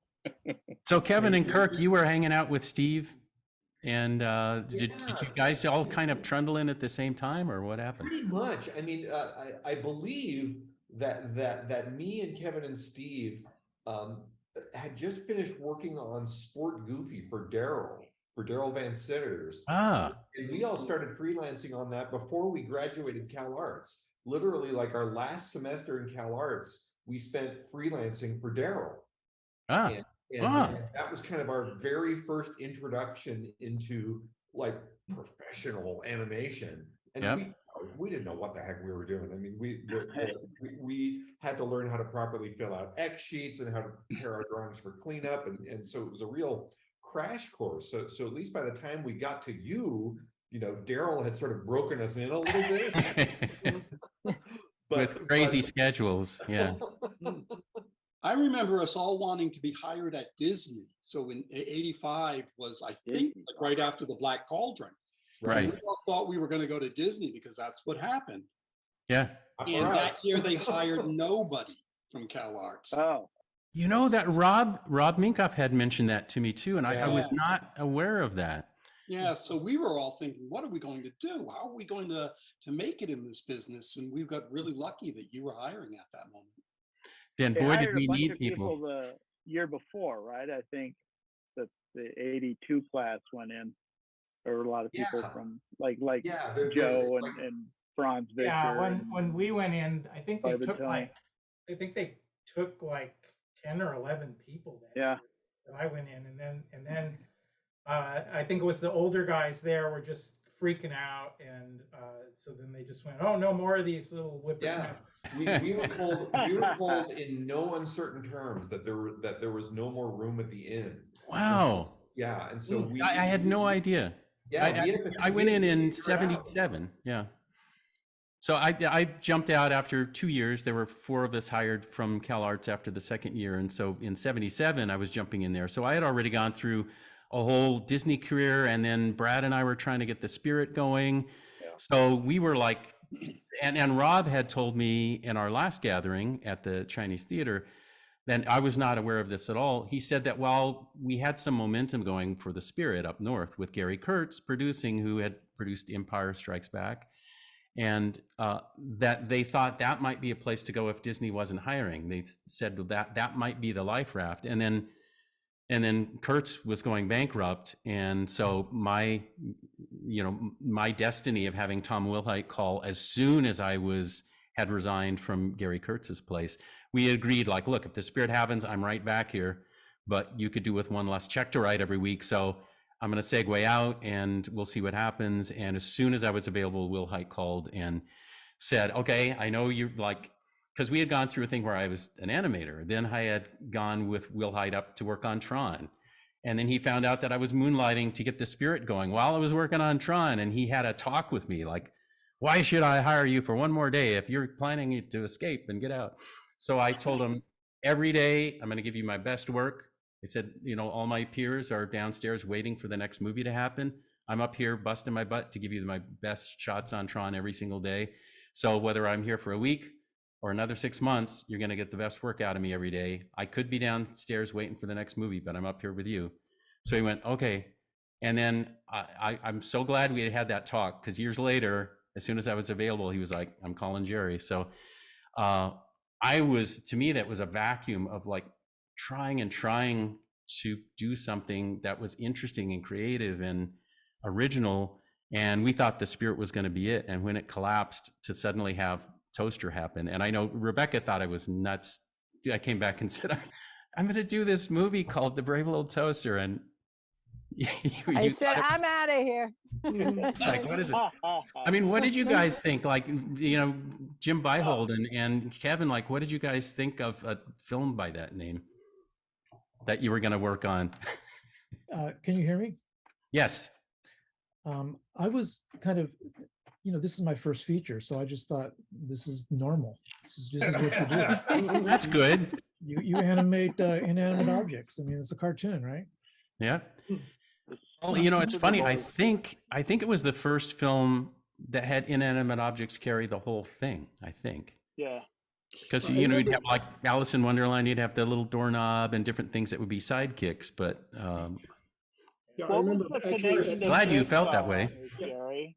So Kevin and Kirk, you were hanging out with Steve, and did you guys all kind of trundle in at the same time, or what happened? Pretty much. I mean, I believe that me and Kevin and Steve had just finished working on Sport Goofy for Daryl Van Sitters. And we all started freelancing on that before we graduated CalArts. Literally, like our last semester in CalArts, we spent freelancing for Daryl. And that was kind of our very first introduction into like professional animation. And we didn't know what the heck we were doing. I mean, we had to learn how to properly fill out X sheets and how to prepare our drawings for cleanup. And so it was a real crash course. So at least by the time we got to you know, Daryl had sort of broken us in a little bit. With crazy schedules, yeah. I remember us all wanting to be hired at Disney. So in '85 was, I think, like right after the Black Cauldron. Right. And we all thought we were going to go to Disney because that's what happened. Yeah. And that year they hired nobody from CalArts. Oh. You know that Rob Minkoff had mentioned that to me too, and I was not aware of that. Yeah, so we were all thinking, what are we going to do? How are we going to make it in this business? And we got really lucky that you were hiring at that moment. Then They boy, did hired we a bunch need of people people. the year before, right? I think that the '82 class went in. There were a lot of people from like there's Joe like, and Franz Victor. Yeah, when we went in, I think they took Tony. like 10 or 11 people that Yeah. year that I went in, and then I think it was the older guys there were just freaking out, and so then they just went, oh, no more of these little whippersnappers. We were told in no uncertain terms that there was no more room at the inn. Wow. Yeah, and so I had no idea. Yeah, I went in 77. Yeah. So I jumped out after 2 years. There were 4 of us hired from CalArts after the second year. And so in 77, I was jumping in there. So I had already gone through a whole Disney career. And then Brad and I were trying to get the Spirit going. Yeah. So we were like, and Rob had told me in our last gathering at the Chinese Theater, and I was not aware of this at all. He said that while we had some momentum going for the Spirit up north with Gary Kurtz producing, who had produced Empire Strikes Back, and that they thought that might be a place to go if Disney wasn't hiring. They said that might be the life raft. And then Kurtz was going bankrupt. And so my destiny of having Tom Wilhite call as soon as I had resigned from Gary Kurtz's place, we agreed, like, look, if the Spirit happens, I'm right back here, but you could do with one less check to write every week. So I'm going to segue out and we'll see what happens. And as soon as I was available, Wilhite called and said, okay, I know you're like, because we had gone through a thing where I was an animator. Then I had gone with Wilhite up to work on Tron. And then he found out that I was moonlighting to get the Spirit going while I was working on Tron. And he had a talk with me like, why should I hire you for one more day if you're planning to escape and get out? So I told him, every day I'm going to give you my best work. I said, all my peers are downstairs waiting for the next movie to happen. I'm up here busting my butt to give you my best shots on Tron every single day. So whether I'm here for a week or another 6 months, you're going to get the best work out of me every day. I could be downstairs waiting for the next movie, but I'm up here with you. So he went, okay. And then I'm so glad we had that talk, because years later, as soon as I was available, he was like, I'm calling Jerry. So to me, that was a vacuum of like trying to do something that was interesting and creative and original. And we thought the Spirit was going to be it. And when it collapsed, to suddenly have Toaster happen. And I know Rebecca thought I was nuts. I came back and said, I'm going to do this movie called The Brave Little Toaster. And I said, I'm out of here. It's like, what is it? I mean, what did you guys think? Like, Jim Byhold and Kevin, like, what did you guys think of a film by that name that you were going to work on? Can you hear me? Yes. I was kind of, this is my first feature, so I just thought this is normal. This is just what to do. That's good. You animate inanimate objects. I mean, it's a cartoon, right? Yeah. Well, it's funny. I think it was the first film that had inanimate objects carry the whole thing. I think. Yeah. Because you'd have like Alice in Wonderland, you'd have the little doorknob and different things that would be sidekicks. But yeah, I remember. Glad you felt that way. Jerry.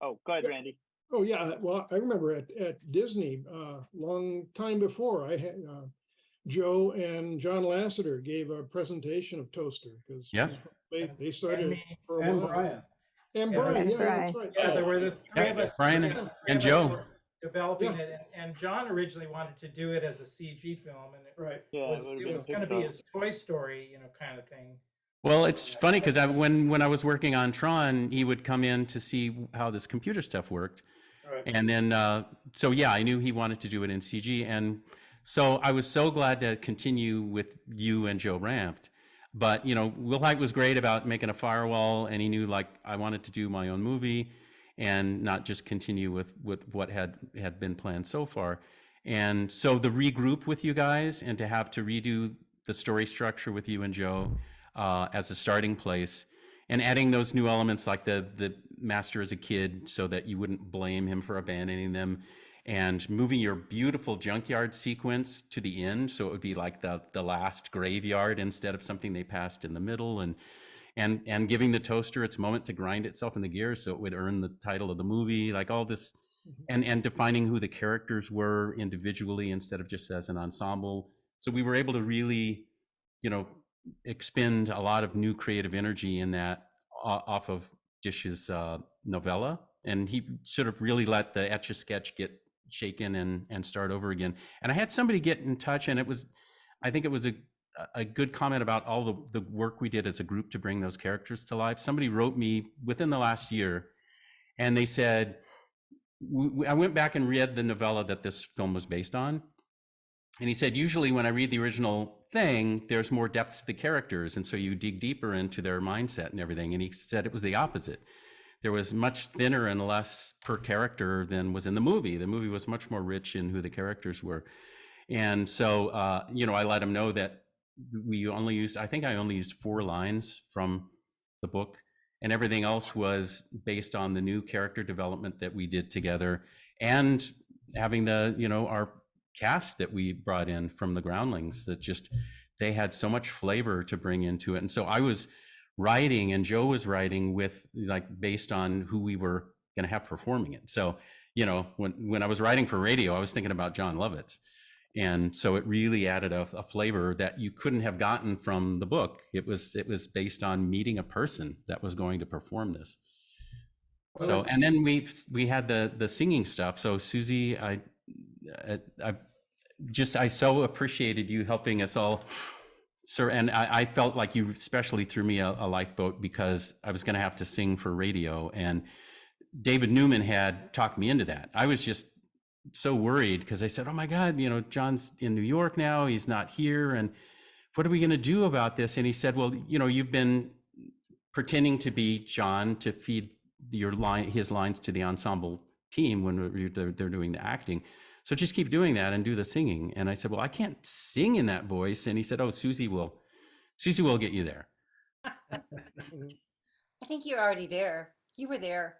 Oh, go ahead, Randy. Oh yeah, well, I remember at Disney, long time before, I had Joe and John Lasseter gave a presentation of Toaster, because they started for a while. Brian. And Brian, that's right. Yeah, there were the three of us. Brian and Joe. Developing it, and John originally wanted to do it as a CG film, and it was going to be his Toy Story, kind of thing. Well, it's funny because when I was working on Tron, he would come in to see how this computer stuff worked. Right. And then, I knew he wanted to do it in CG. And so I was so glad to continue with you and Joe Rampt. But, Wilhite was great about making a firewall, and he knew, like, I wanted to do my own movie and not just continue with what had been planned so far. And so the regroup with you guys and to have to redo the story structure with you and Joe as a starting place, and adding those new elements like the master as a kid so that you wouldn't blame him for abandoning them, and moving your beautiful junkyard sequence to the end so it would be like the last graveyard instead of something they passed in the middle, and giving the toaster its moment to grind itself in the gear so it would earn the title of the movie, like all this, and defining who the characters were individually instead of just as an ensemble. So we were able to really, expend a lot of new creative energy in that off of Dish's novella. And he sort of really let the Etch-a-Sketch get shaken and start over again. And I had somebody get in touch, and I think it was a good comment about all the work we did as a group to bring those characters to life. Somebody wrote me within the last year, and they said, I went back and read the novella that this film was based on. And he said, usually when I read the original thing, there's more depth to the characters. And so you dig deeper into their mindset and everything. And he said it was the opposite. There was much thinner and less per character than was in the movie. The movie was much more rich in who the characters were. And so, I let him know that I think I only used 4 lines from the book, and everything else was based on the new character development that we did together, and having our cast that we brought in from the Groundlings that they had so much flavor to bring into it. And so I was writing and Joe was writing with based on who we were going to have performing it. So, when I was writing for radio, I was thinking about John Lovitz. And so it really added a flavor that you couldn't have gotten from the book. It was based on meeting a person that was going to perform this. So, and then we had the singing stuff. So Susie, I so appreciated you helping us all, sir. And I felt like you especially threw me a lifeboat because I was going to have to sing for radio. And David Newman had talked me into that. I was just so worried because I said, oh my God, John's in New York now, he's not here. And what are we going to do about this? And he said, well, you've been pretending to be John to feed his lines to the ensemble team when they're doing the acting. So just keep doing that and do the singing. And I said, well, I can't sing in that voice. And he said, oh, Susie will get you there. I think you're already there. You were there.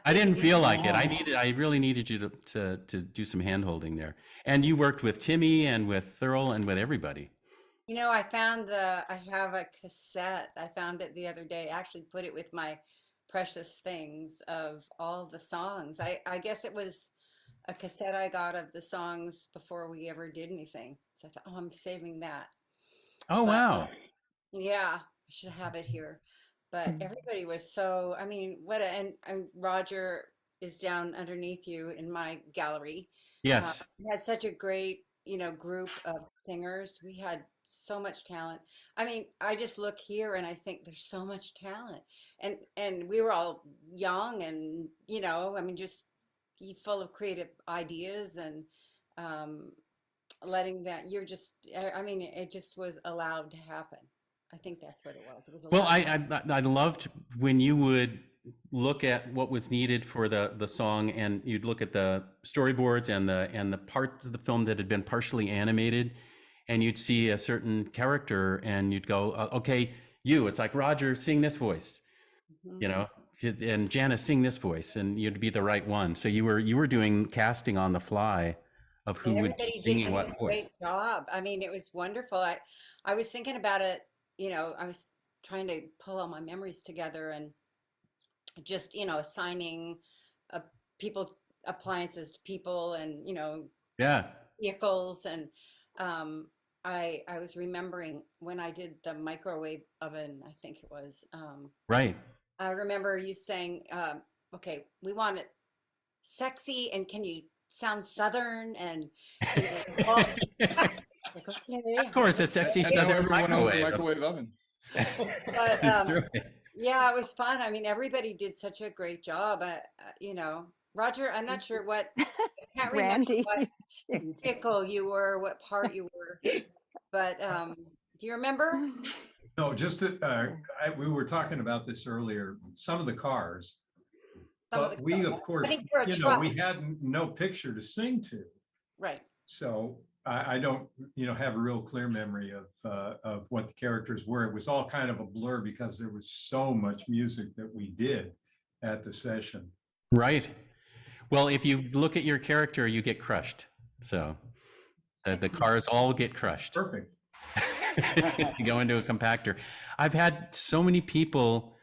I didn't feel like it. I really needed you to do some hand holding there. And you worked with Timmy and with Thurl and with everybody. I have a cassette. I found it the other day. I actually put it with my precious things of all the songs. I guess it was a cassette I got of the songs before we ever did anything. So I thought, oh, I'm saving that. Oh, wow. Yeah, I should have it here. But everybody was so, and Roger is down underneath you in my gallery. Yes. We had such a great, group of singers. We had so much talent. I just look here and I think there's so much talent. And we were all young and, just full of creative ideas and letting that, it just was allowed to happen. I think that's what it was. It was well, I loved when you would look at what was needed for the song, and you'd look at the storyboards and the parts of the film that had been partially animated, and you'd see a certain character, and you'd go, okay, it's like Roger, sing this voice, and Janice, sing this voice, and you'd be the right one. So you were doing casting on the fly of who would be singing what voice. Great job. It was wonderful. I was thinking about it. I was trying to pull all my memories together and just, assigning appliances to people and, vehicles. And I was remembering when I did the microwave oven, I think it was. Right. I remember you saying, okay, we want it sexy and can you sound Southern and like, okay. Of course, a sexy stuff. Everyone owns a microwave oven. But yeah, it was fun. Everybody did such a great job. Roger, I'm not sure what. I can't remember what pickle you were, what part you were, but do you remember? No, just we were talking about this earlier. Some of the cars, but we, of course, we had no picture to sing to. Right. So I don't, have a real clear memory of what the characters were. It was all kind of a blur because there was so much music that we did at the session. Right. Well, if you look at your character, you get crushed. So the cars all get crushed. Perfect. go into a compactor. I've had so many people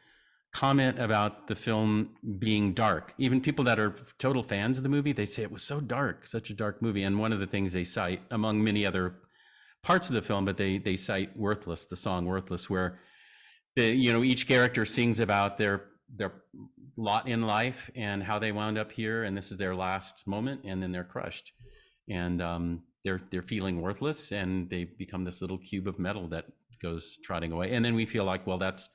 comment about the film being dark. Even people that are total fans of the movie, they say it was so dark, such a dark movie. And one of the things they cite, among many other parts of the film, but they cite Worthless, the song Worthless, where each character sings about their lot in life and how they wound up here, and this is their last moment, and then they're crushed, and they're feeling worthless, and they become this little cube of metal that goes trotting away. And then we feel like, well, that's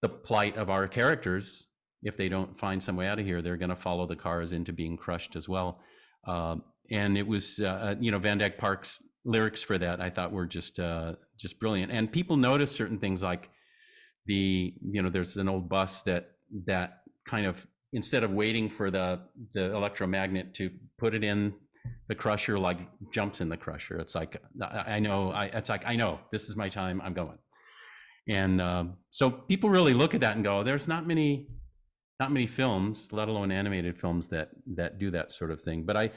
the plight of our characters. If they don't find some way out of here, they're going to follow the cars into being crushed as well. And it was Van Dyke Park's lyrics for that, I thought, were just brilliant. And people notice certain things, like there's an old bus that kind of, instead of waiting for the electromagnet to put it in the crusher, like jumps in the crusher. It's like, I know this is my time, I'm going. And so people really look at that and go, there's not many films, let alone animated films, that do that sort of thing. But I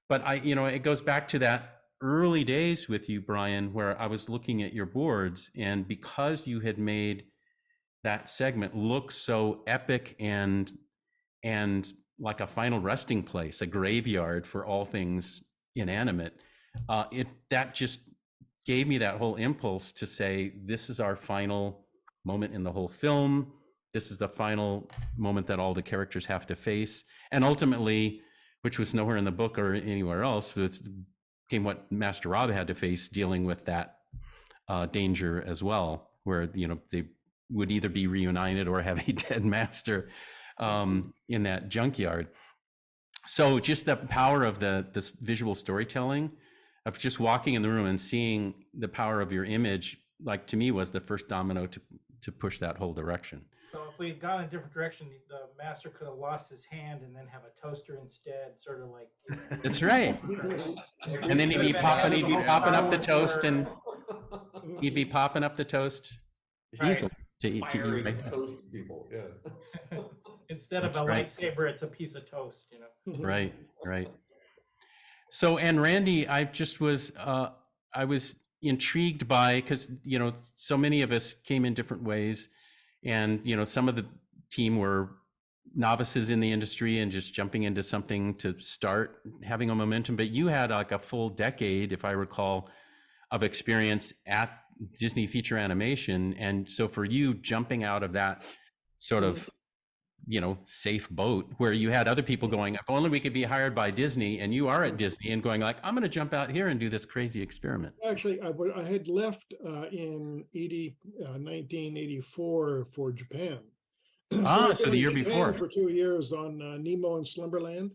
it goes back to that early days with you, Brian, where I was looking at your boards, and because you had made that segment look so epic and like a final resting place, a graveyard for all things inanimate, that just gave me that whole impulse to say, this is our final moment in the whole film. This is the final moment that all the characters have to face. And ultimately, which was nowhere in the book or anywhere else, became what Master Rob had to face, dealing with that danger as well, where they would either be reunited or have a dead master in that junkyard. So just the power of this visual storytelling, of just walking in the room and seeing the power of your image, like, to me, was the first domino to push that whole direction. So if we had gone a different direction, the master could have lost his hand and then have a toaster instead, sort of like. That's right. And then he'd be popping up the toast, and he'd be popping up the toast easily to eat. Toast people, yeah. Instead of a lightsaber, it's a piece of toast, Right. So, and Randy, I was intrigued by, because so many of us came in different ways, and some of the team were novices in the industry and just jumping into something to start having a momentum. But you had like a full decade, if I recall, of experience at Disney feature animation, and so for you, jumping out of that sort of safe boat, where you had other people going, if only we could be hired by Disney, and you are at Disney and going like, I'm going to jump out here and do this crazy experiment. Actually, I had left in 1984 for Japan. So the year before. For 2 years on Nemo and Slumberland.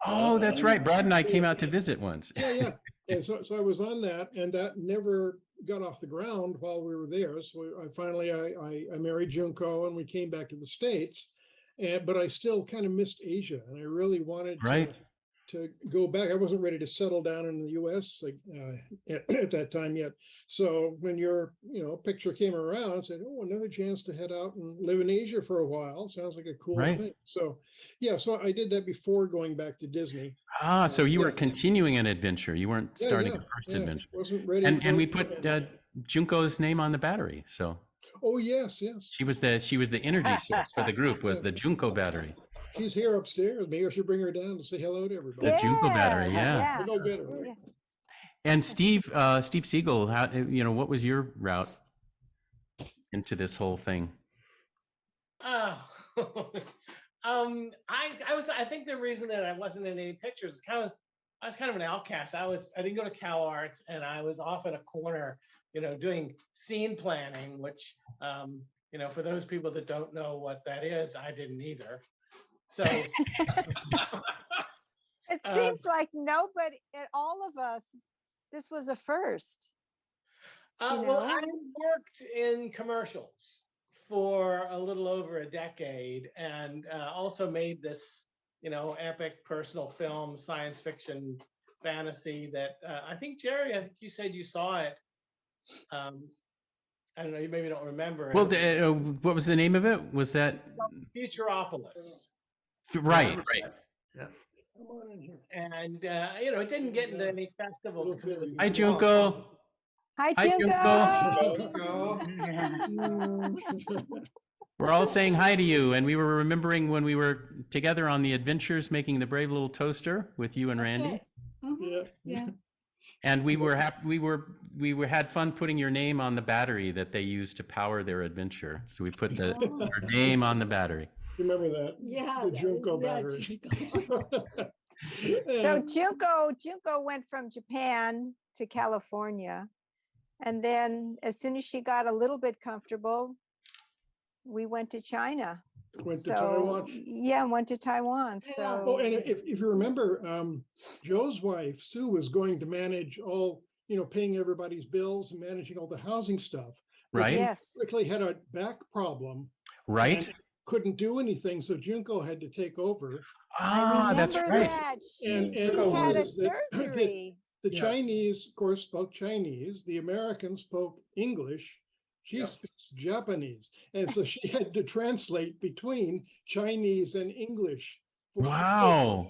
Oh, that's right. Brad and I came out to visit once. Yeah. And so I was on that, and that never got off the ground while we were there. So I finally married Junko, and we came back to the States. But I still kind of missed Asia, and I really wanted to go back. I wasn't ready to settle down in the U.S. At that time yet. So when your picture came around, I said, "Oh, another chance to head out and live in Asia for a while. Sounds like a cool thing." So yeah, so I did that before going back to Disney. So you were continuing an adventure. You weren't starting a first adventure. Wasn't ready. And we put Junko's name on the battery. So. Oh yes. She was the energy source for the group. Was the Junko battery? She's here upstairs. Maybe I should bring her down to say hello to everybody. The Junko battery, yeah. No better. Right? And Steve Siegel, what was your route into this whole thing? I think the reason that I wasn't in any pictures is I was kind of an outcast. I didn't go to CalArts, and I was off in a corner, doing scene planning, which, for those people that don't know what that is, I didn't either. So it seems like nobody, all of us, this was a first. Well, I worked in commercials for a little over a decade, and also made this, epic personal film, science fiction, fantasy that I think, Jerry, you said you saw it. I don't know, you maybe don't remember. Well, what was the name of it? Was that Futuropolis? Right. Yeah. And it didn't get into any festivals because it was. Hi, Junko. Hi, Hi, Junko. We're all saying hi to you, and we were remembering when we were together on the adventures making the brave little toaster with you and Randy. Yeah. And we had fun putting your name on the battery that they used to power their adventure. So we put your name on the battery. Remember that? Yeah. The Junko battery. So Junko went from Japan to California. And then as soon as she got a little bit comfortable, we went to China. Went to Taiwan. Yeah, went to Taiwan. So. Oh, and if you remember, Joe's wife, Sue, was going to manage all, paying everybody's bills and managing all the housing stuff. Right. Yes. Quickly had a back problem. Right. Couldn't do anything, so Junko had to take over. I remember that's right. that. She And had a surgery. The Chinese, of course, spoke Chinese. The Americans spoke English. She speaks Japanese. And so she had to translate between Chinese and English. Wow.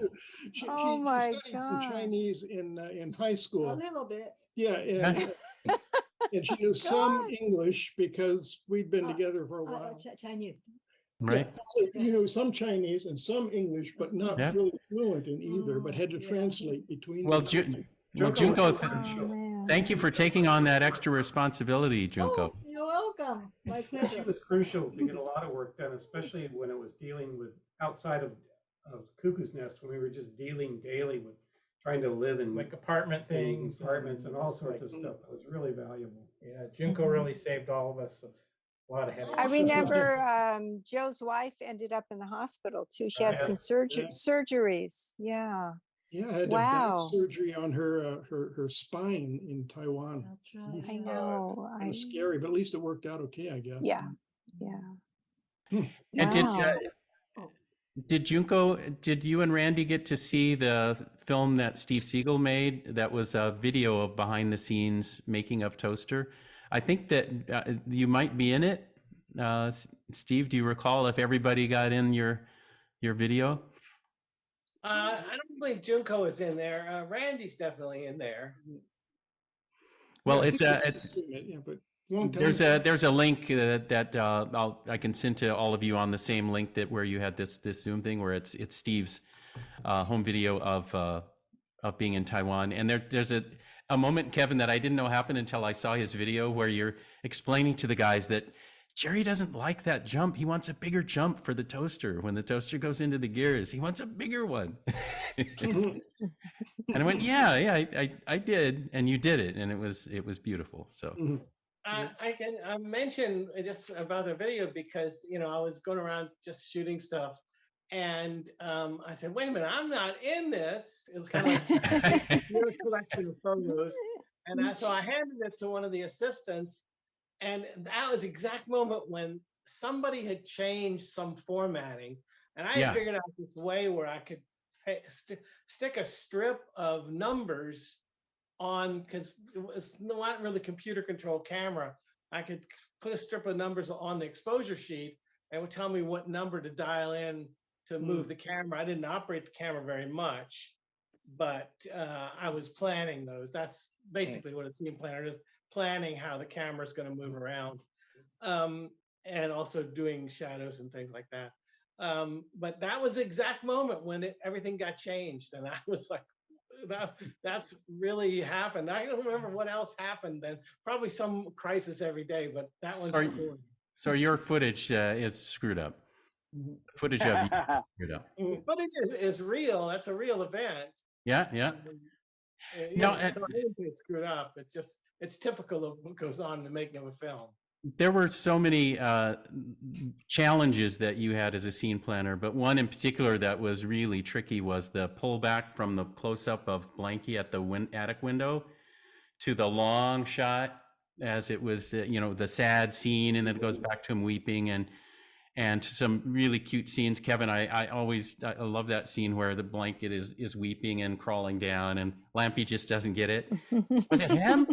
She my studied God. Chinese in high school. A little bit. Yeah, and she knew some English because we'd been together for a while. Chinese. Right. So you know some Chinese and some English, but not Yeah. really fluent in either, but had to translate between Well, them. Junko, man. thank you for taking on that extra responsibility, Junko. Oh, you're welcome. My She pleasure. was crucial to get a lot of work done, especially when it was dealing with outside of Cuckoo's Nest, when we were just dealing daily with trying to live in Like apartment things. apartments and all sorts of stuff. That was really valuable. Yeah, Junko really saved all of us a lot of headaches. I remember Joe's wife ended up in the hospital too. She had some surgeries. Yeah. Yeah, I had Wow. back surgery on her spine in Taiwan. That's right. I know. It was scary, but at least it worked out okay, I guess. Yeah. Yeah. And Wow. did you and Randy get to see the film that Steve Siegel made? That was a video of behind the scenes making of Toaster. I think that you might be in it. Steve, do you recall if everybody got in your video? I don't believe Junko is in there. Randy's definitely in there. Well, Yeah, it's but long time there's a link that I can send to all of you on the same link that where you had this Zoom thing where it's Steve's home video of being in Taiwan, and there's a moment, Kevin, that I didn't know happened until I saw his video where you're explaining to the guys that Jerry doesn't like that jump. He wants a bigger jump for the toaster. When the toaster goes into the gears, he wants a bigger one. And I went, yeah, I did, and you did it, and it was beautiful. So I can mention just about the video because I was going around just shooting stuff, and I said, wait a minute, I'm not in this. It was kind of like a collection of photos, and so I handed it to one of the assistants. And that was the exact moment when somebody had changed some formatting. And I had figured out this way where I could stick a strip of numbers on, because it was not really computer controlled camera. I could put a strip of numbers on the exposure sheet and it would tell me what number to dial in to move the camera. I didn't operate the camera very much, but I was planning those. That's basically what a scene planner is. Planning how the camera is going to move around, and also doing shadows and things like that. But that was the exact moment when everything got changed, and I was like, "That's really happened." I don't remember what else happened then. Probably some crisis every day, but that was. So your footage is screwed up. Footage of you is screwed up. Footage is real. That's a real event. Yeah. No, I didn't say it's screwed up. It's typical of what goes on in the making of a film. There were so many challenges that you had as a scene planner, but one in particular that was really tricky was the pullback from the close-up of Blanky at the attic window to the long shot as it was, the sad scene, and then it goes back to him weeping, and some really cute scenes. Kevin, I love that scene where the blanket is weeping and crawling down, and Lampy just doesn't get it. Was it him?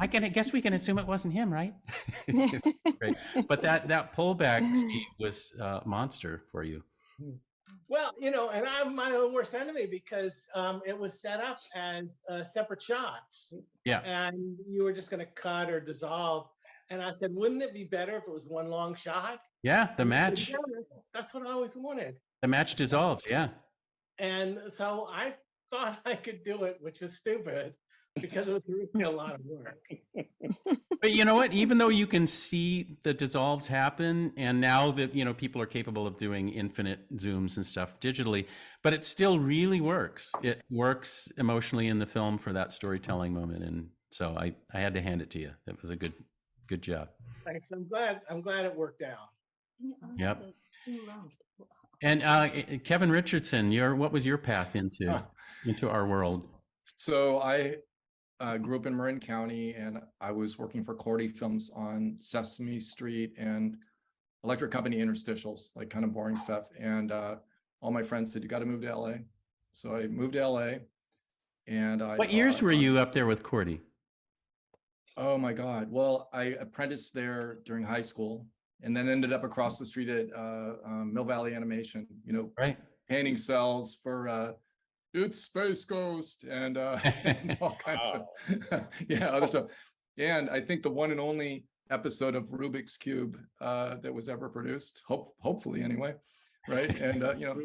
I guess we can assume it wasn't him, right? Right. But that pullback, Steve, was a monster for you. Well, and I'm my own worst enemy because it was set up as separate shots. Yeah. And you were just going to cut or dissolve. And I said, wouldn't it be better if it was one long shot? Yeah, the And they said, match. "Yeah, that's what I always wanted." The match dissolved. Yeah. And so I thought I could do it, which was stupid because it was really a lot of work. But you know what? Even though you can see the dissolves happen, and now that people are capable of doing infinite zooms and stuff digitally, but it still really works. It works emotionally in the film for that storytelling moment, and so I had to hand it to you. That was a good job. Thanks. I'm glad it worked out. Yep. And Kevin Richardson, what was your path into our world? So I grew up in Marin County, and I was working for Cordy Films on Sesame Street and Electric Company interstitials, like kind of boring stuff. And all my friends said, "You got to move to LA." So I moved to LA, and What years were you up there with Cordy? Oh my God! Well, I apprenticed there during high school, and then ended up across the street at Mill Valley Animation. Right. Painting cells for It's Space Ghost and all kinds of other stuff. And I think the one and only episode of Rubik's Cube that was ever produced, hopefully anyway, right? And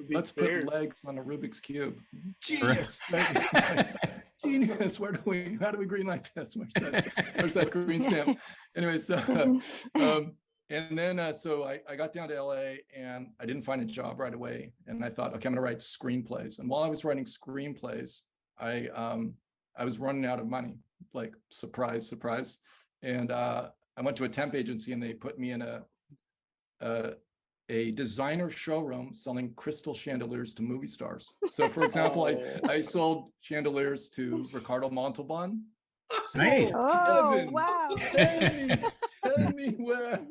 let's put legs on a Rubik's Cube. Genius, right? Genius. How do we greenlight this? Where's that green stamp? Anyway, so and then so I got down to LA, and I didn't find a job right away. And I thought, okay, I'm gonna write screenplays. And while I was writing screenplays, I was running out of money, like surprise. And I went to a temp agency, and they put me in a designer showroom selling crystal chandeliers to movie stars. So for example, I sold chandeliers to Ricardo Montalban. Right. Oh, Kevin, wow. tell me where.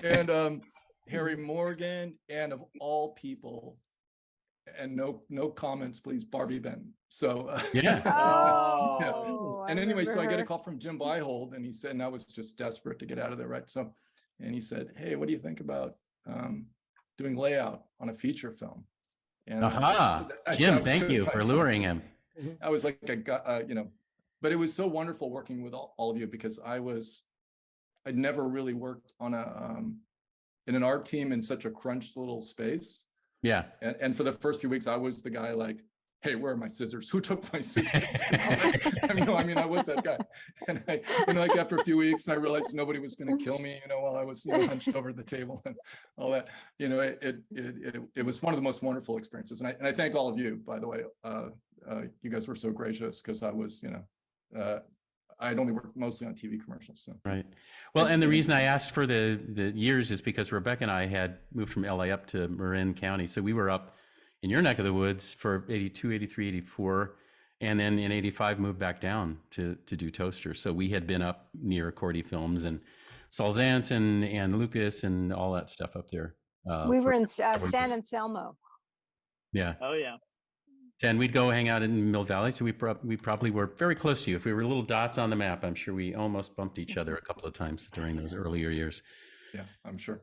And Harry Morgan, and of all people, and no comments, please, Barbie Ben. So yeah. Oh, and anyway, so I get a her. call from Jim Byhold, and he said, and I was just desperate to get out of there, right? So, and he said, "Hey, what do you think about doing layout on a feature film?" And Jim, thank you for luring him. I was like, but it was so wonderful working with all of you, because I'd never really worked on in an art team in such a crunched little space. Yeah. And for the first few weeks, I was the guy like, "Hey, where are my scissors? Who took my scissors?" I was that guy. And like after a few weeks, I realized nobody was going to kill me, while I was hunched over the table and all that. It was one of the most wonderful experiences. And I thank all of you, by the way. You guys were so gracious, because I was, I'd only worked mostly on TV commercials. So. Right. Well, and the reason I asked for the years is because Rebecca and I had moved from LA up to Marin County. So we were up in your neck of the woods for 82, 83, 84. And then in 85 moved back down to do Toaster. So we had been up near Cordy Films and Salzance and Lucas and all that stuff up there. We were in San Anselmo. Yeah. Oh, yeah. And we'd go hang out in Mill Valley. So we probably were very close to you. If we were little dots on the map, I'm sure we almost bumped each other a couple of times during those earlier years. Yeah, I'm sure.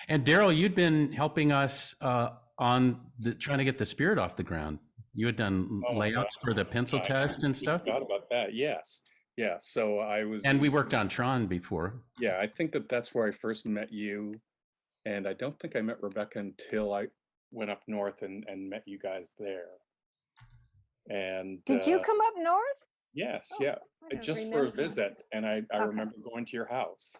And Daryl, you'd been helping us on trying to get the Spirit off the ground. You had done layouts for the pencil test and stuff. Forgot about that. Yes. Yeah. So I was. And we worked on Tron before. Yeah, I think that's where I first met you. And I don't think I met Rebecca until I went up north and met you guys there. And did you come up north? Yes, yeah, just for a visit. And I remember going to your house,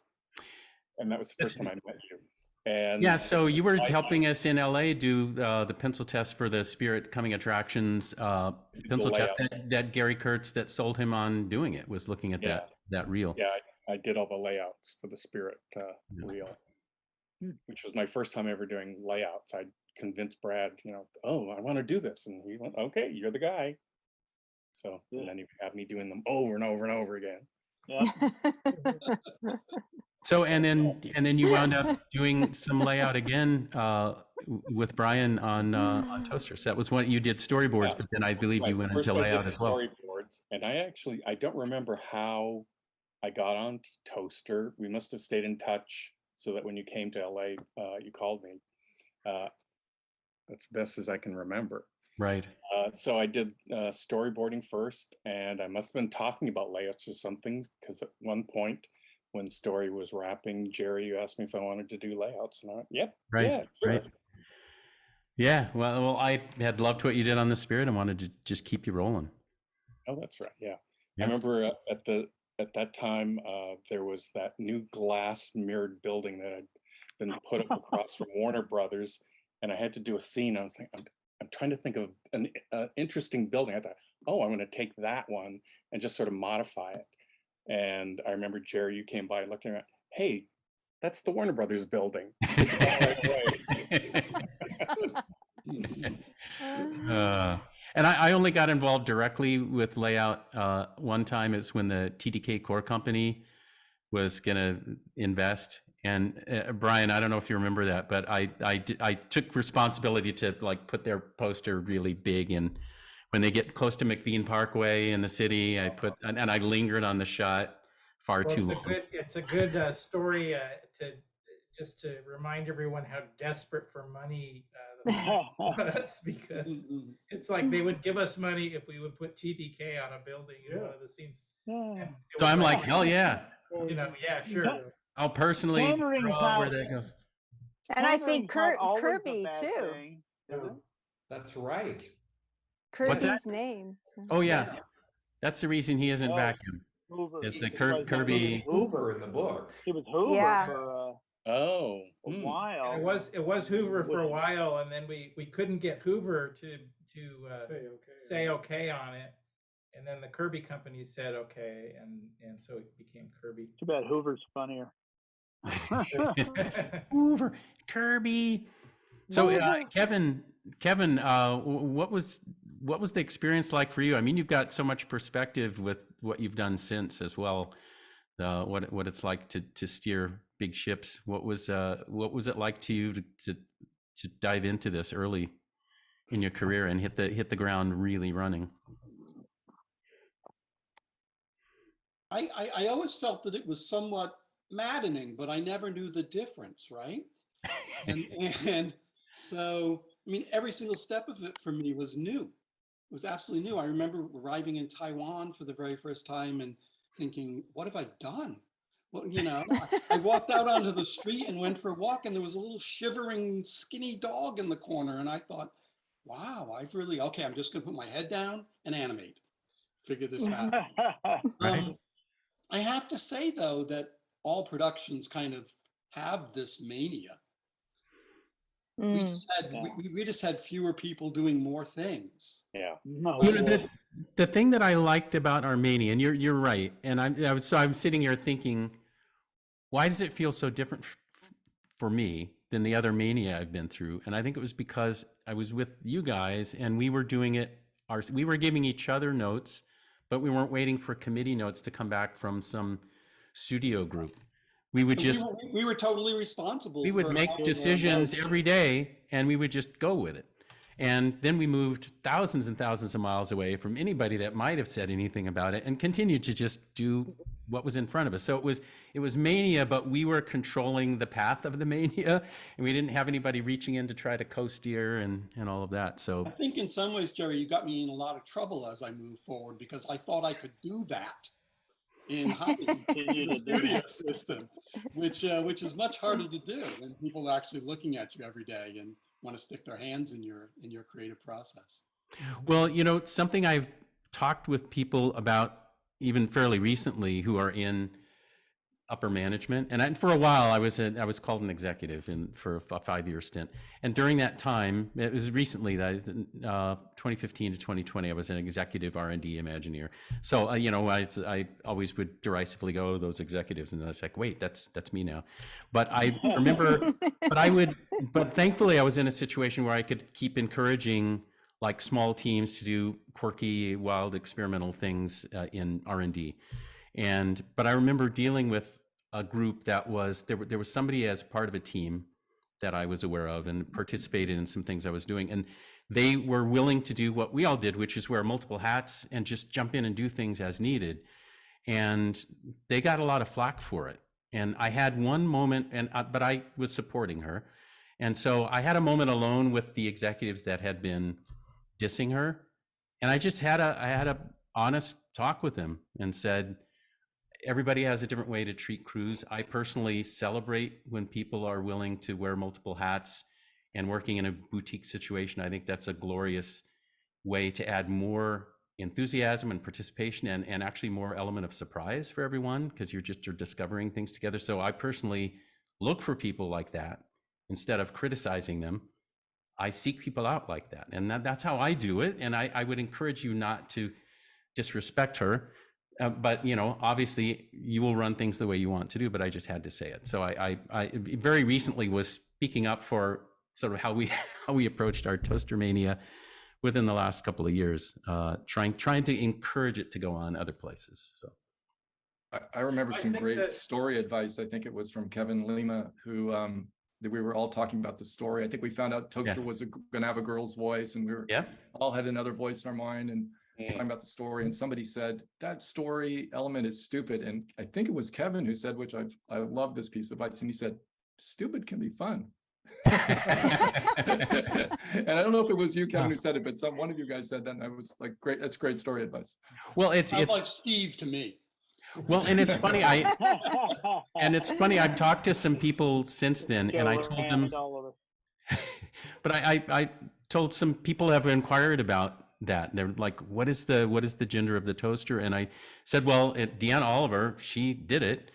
and that was the first time I met you. And yeah, so you were helping us in LA do the pencil test for the Spirit Coming Attractions pencil test that Gary Kurtz that sold him on doing it was looking at that reel. Yeah, I did all the layouts for the Spirit reel, which was my first time ever doing layouts. I convinced Brad, oh, I want to do this, and he went, "Okay, you're the guy." So and then you have me doing them over and over and over again. Yeah. So and then you wound up doing some layout again with Brian on Toasters. That was when you did storyboards, but then I believe you went into layout as well. Storyboards, and I don't remember how I got on Toaster. We must have stayed in touch so that when you came to LA, you called me. That's best as I can remember. Right. So I did storyboarding first, and I must have been talking about layouts or something, because at one point when story was wrapping, Jerry, you asked me if I wanted to do layouts, and I went, yep, Right. yeah, sure. Right. Yeah. Well, I had loved what you did on the Spirit and wanted to just keep you rolling. Oh, that's right. Yeah. Yeah. I remember at that time, there was that new glass mirrored building that had been put up across from Warner Brothers, and I had to do a scene. I was like, I'm trying to think of an interesting building. I thought, oh, I'm going to take that one and just sort of modify it. And I remember, Jerry, you came by looking at, hey, that's the Warner Brothers building. And I only got involved directly with layout one time. Is when the TDK Core Company was going to invest. And Brian, I don't know if you remember that, but I took responsibility to like put their poster really big. And when they get close to McBean Parkway in the city, I put, and I lingered on the shot far too long. It's a good story to remind everyone how desperate for money the was, because it's like they would give us money if we would put TTK on a building in one of the scenes. So I'm like, hell yeah. You know, yeah, sure. I'll personally draw where that goes. And I think Kirby too. That's right. Kirby's name. So. Oh yeah, that's the reason he isn't vacuum. Is the Kirby Hoover in the book? He was Hoover for a while. And it was Hoover for a while, and then we couldn't get Hoover to say okay on it, and then the Kirby company said okay, and so it became Kirby. Too bad Hoover's funnier. Hoover, Kirby. So Kevin, what was the experience like for you? I mean, you've got so much perspective with what you've done since as well. What it's like to steer big ships. What was it like to you to dive into this early in your career and hit the ground really running? I always felt that it was somewhat maddening, but I never knew the difference, right? And so, I mean, every single step of it for me was new. It was absolutely new. I remember arriving in Taiwan for the very first time and thinking, what have I done? Well, you know, I walked out onto the street and went for a walk, and there was a little shivering, skinny dog in the corner. And I thought, wow, I'm just going to put my head down and animate, figure this out. Right. I have to say, though, that all productions kind of have this mania. We just had fewer people doing more things. Yeah. No. You know, the thing that I liked about our mania, and you're right, and I'm sitting here thinking, why does it feel so different for me than the other mania I've been through? And I think it was because I was with you guys, and we were doing it. We were giving each other notes, but we weren't waiting for committee notes to come back from some studio group. We would we were totally responsible. We would make decisions every day, and we would just go with it. And then we moved thousands and thousands of miles away from anybody that might have said anything about it, and continued to just do what was in front of us. So it was mania, but we were controlling the path of the mania, and we didn't have anybody reaching in to try to co-steer and all of that. So I think in some ways, Jerry, you got me in a lot of trouble as I moved forward, because I thought I could do that in the studio system, which is much harder to do when people are actually looking at you every day and want to stick their hands in your creative process. Well, you know, something I've talked with people about even fairly recently who are in upper management, and for a while I was called an executive for a 5-year stint, and during that time, it was recently that 2015 to 2020, I was an executive R&D Imagineer. So you know, I always would derisively go, those executives, and I was like, wait, that's me now. But I remember, but thankfully I was in a situation where I could keep encouraging like small teams to do quirky, wild, experimental things in R&D. But I remember dealing with a group that was, there was somebody as part of a team that I was aware of and participated in some things I was doing. And they were willing to do what we all did, which is wear multiple hats and just jump in and do things as needed. And they got a lot of flack for it. And I had one moment, but I was supporting her. And so I had a moment alone with the executives that had been dissing her. And I just had a honest talk with them and said, everybody has a different way to treat crews. I personally celebrate when people are willing to wear multiple hats and working in a boutique situation. I think that's a glorious way to add more enthusiasm and participation and actually more element of surprise for everyone, because you're discovering things together. So I personally look for people like that instead of criticizing them. I seek people out like that. And that's how I do it. And I would encourage you not to disrespect her. But, you know, obviously you will run things the way you want to do, but I just had to say it. So I very recently was speaking up for sort of how we approached our Toaster Mania within the last couple of years, trying to encourage it to go on other places. So I remember some great story advice. I think it was from Kevin Lima, who that we were all talking about the story. I think we found out Toaster was going to have a girl's voice, and we were all had another voice in our mind and talking about the story. And somebody said that story element is stupid. And I think it was Kevin who said, which I love this piece of advice, and he said, "Stupid can be fun." And I don't know if it was you, Kevin, who said it, but one of you guys said that, and I was like, "Great, that's great story advice." Well, it's like Steve to me. Well, and it's funny. I've talked to some people since then, and I told them. But I told some people have inquired about that. They're like, "What is the gender of the toaster?" And I said, "Well, Deanna Oliver, she did it."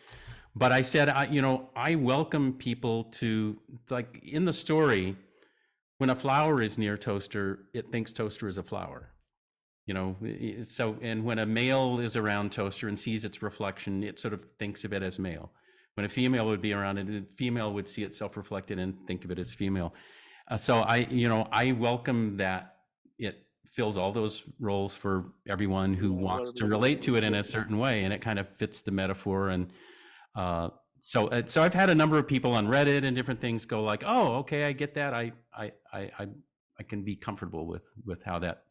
But I said, I welcome people to, like, in the story, when a flower is near Toaster, it thinks Toaster is a flower. So, and when a male is around Toaster and sees its reflection, it sort of thinks of it as male. When a female would be around it, the female would see itself reflected and think of it as female. So I welcome that it fills all those roles for everyone who wants to relate to it in a certain way, and it kind of fits the metaphor. And so I've had a number of people on Reddit and different things go like, "Oh, okay, I get that. I can be comfortable with how that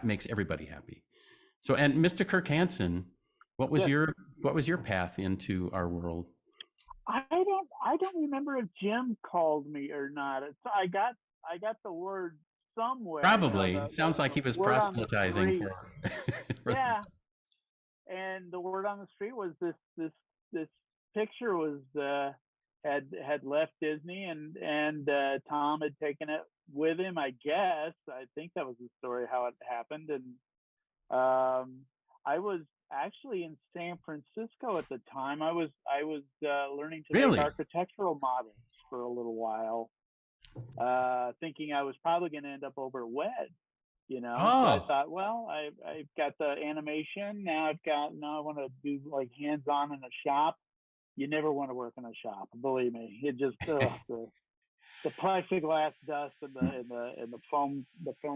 makes everybody happy." So, and Mr. Kirk Hansen, what was your path into our world? I don't remember if Jim called me or not. I got the word somewhere. Probably sounds like he was proselytizing for. Right. Yeah, and the word on the street was this picture was had left Disney, and Tom had taken it with him, I guess. I think that was the story how it happened. And I was actually in San Francisco at the time. I was learning to make architectural models for a little while, thinking I was probably going to end up over at WED. So I thought, well, I've got the animation now. I want to do like hands-on in a shop. You never want to work in a shop, believe me. It just the plexiglass dust and the foam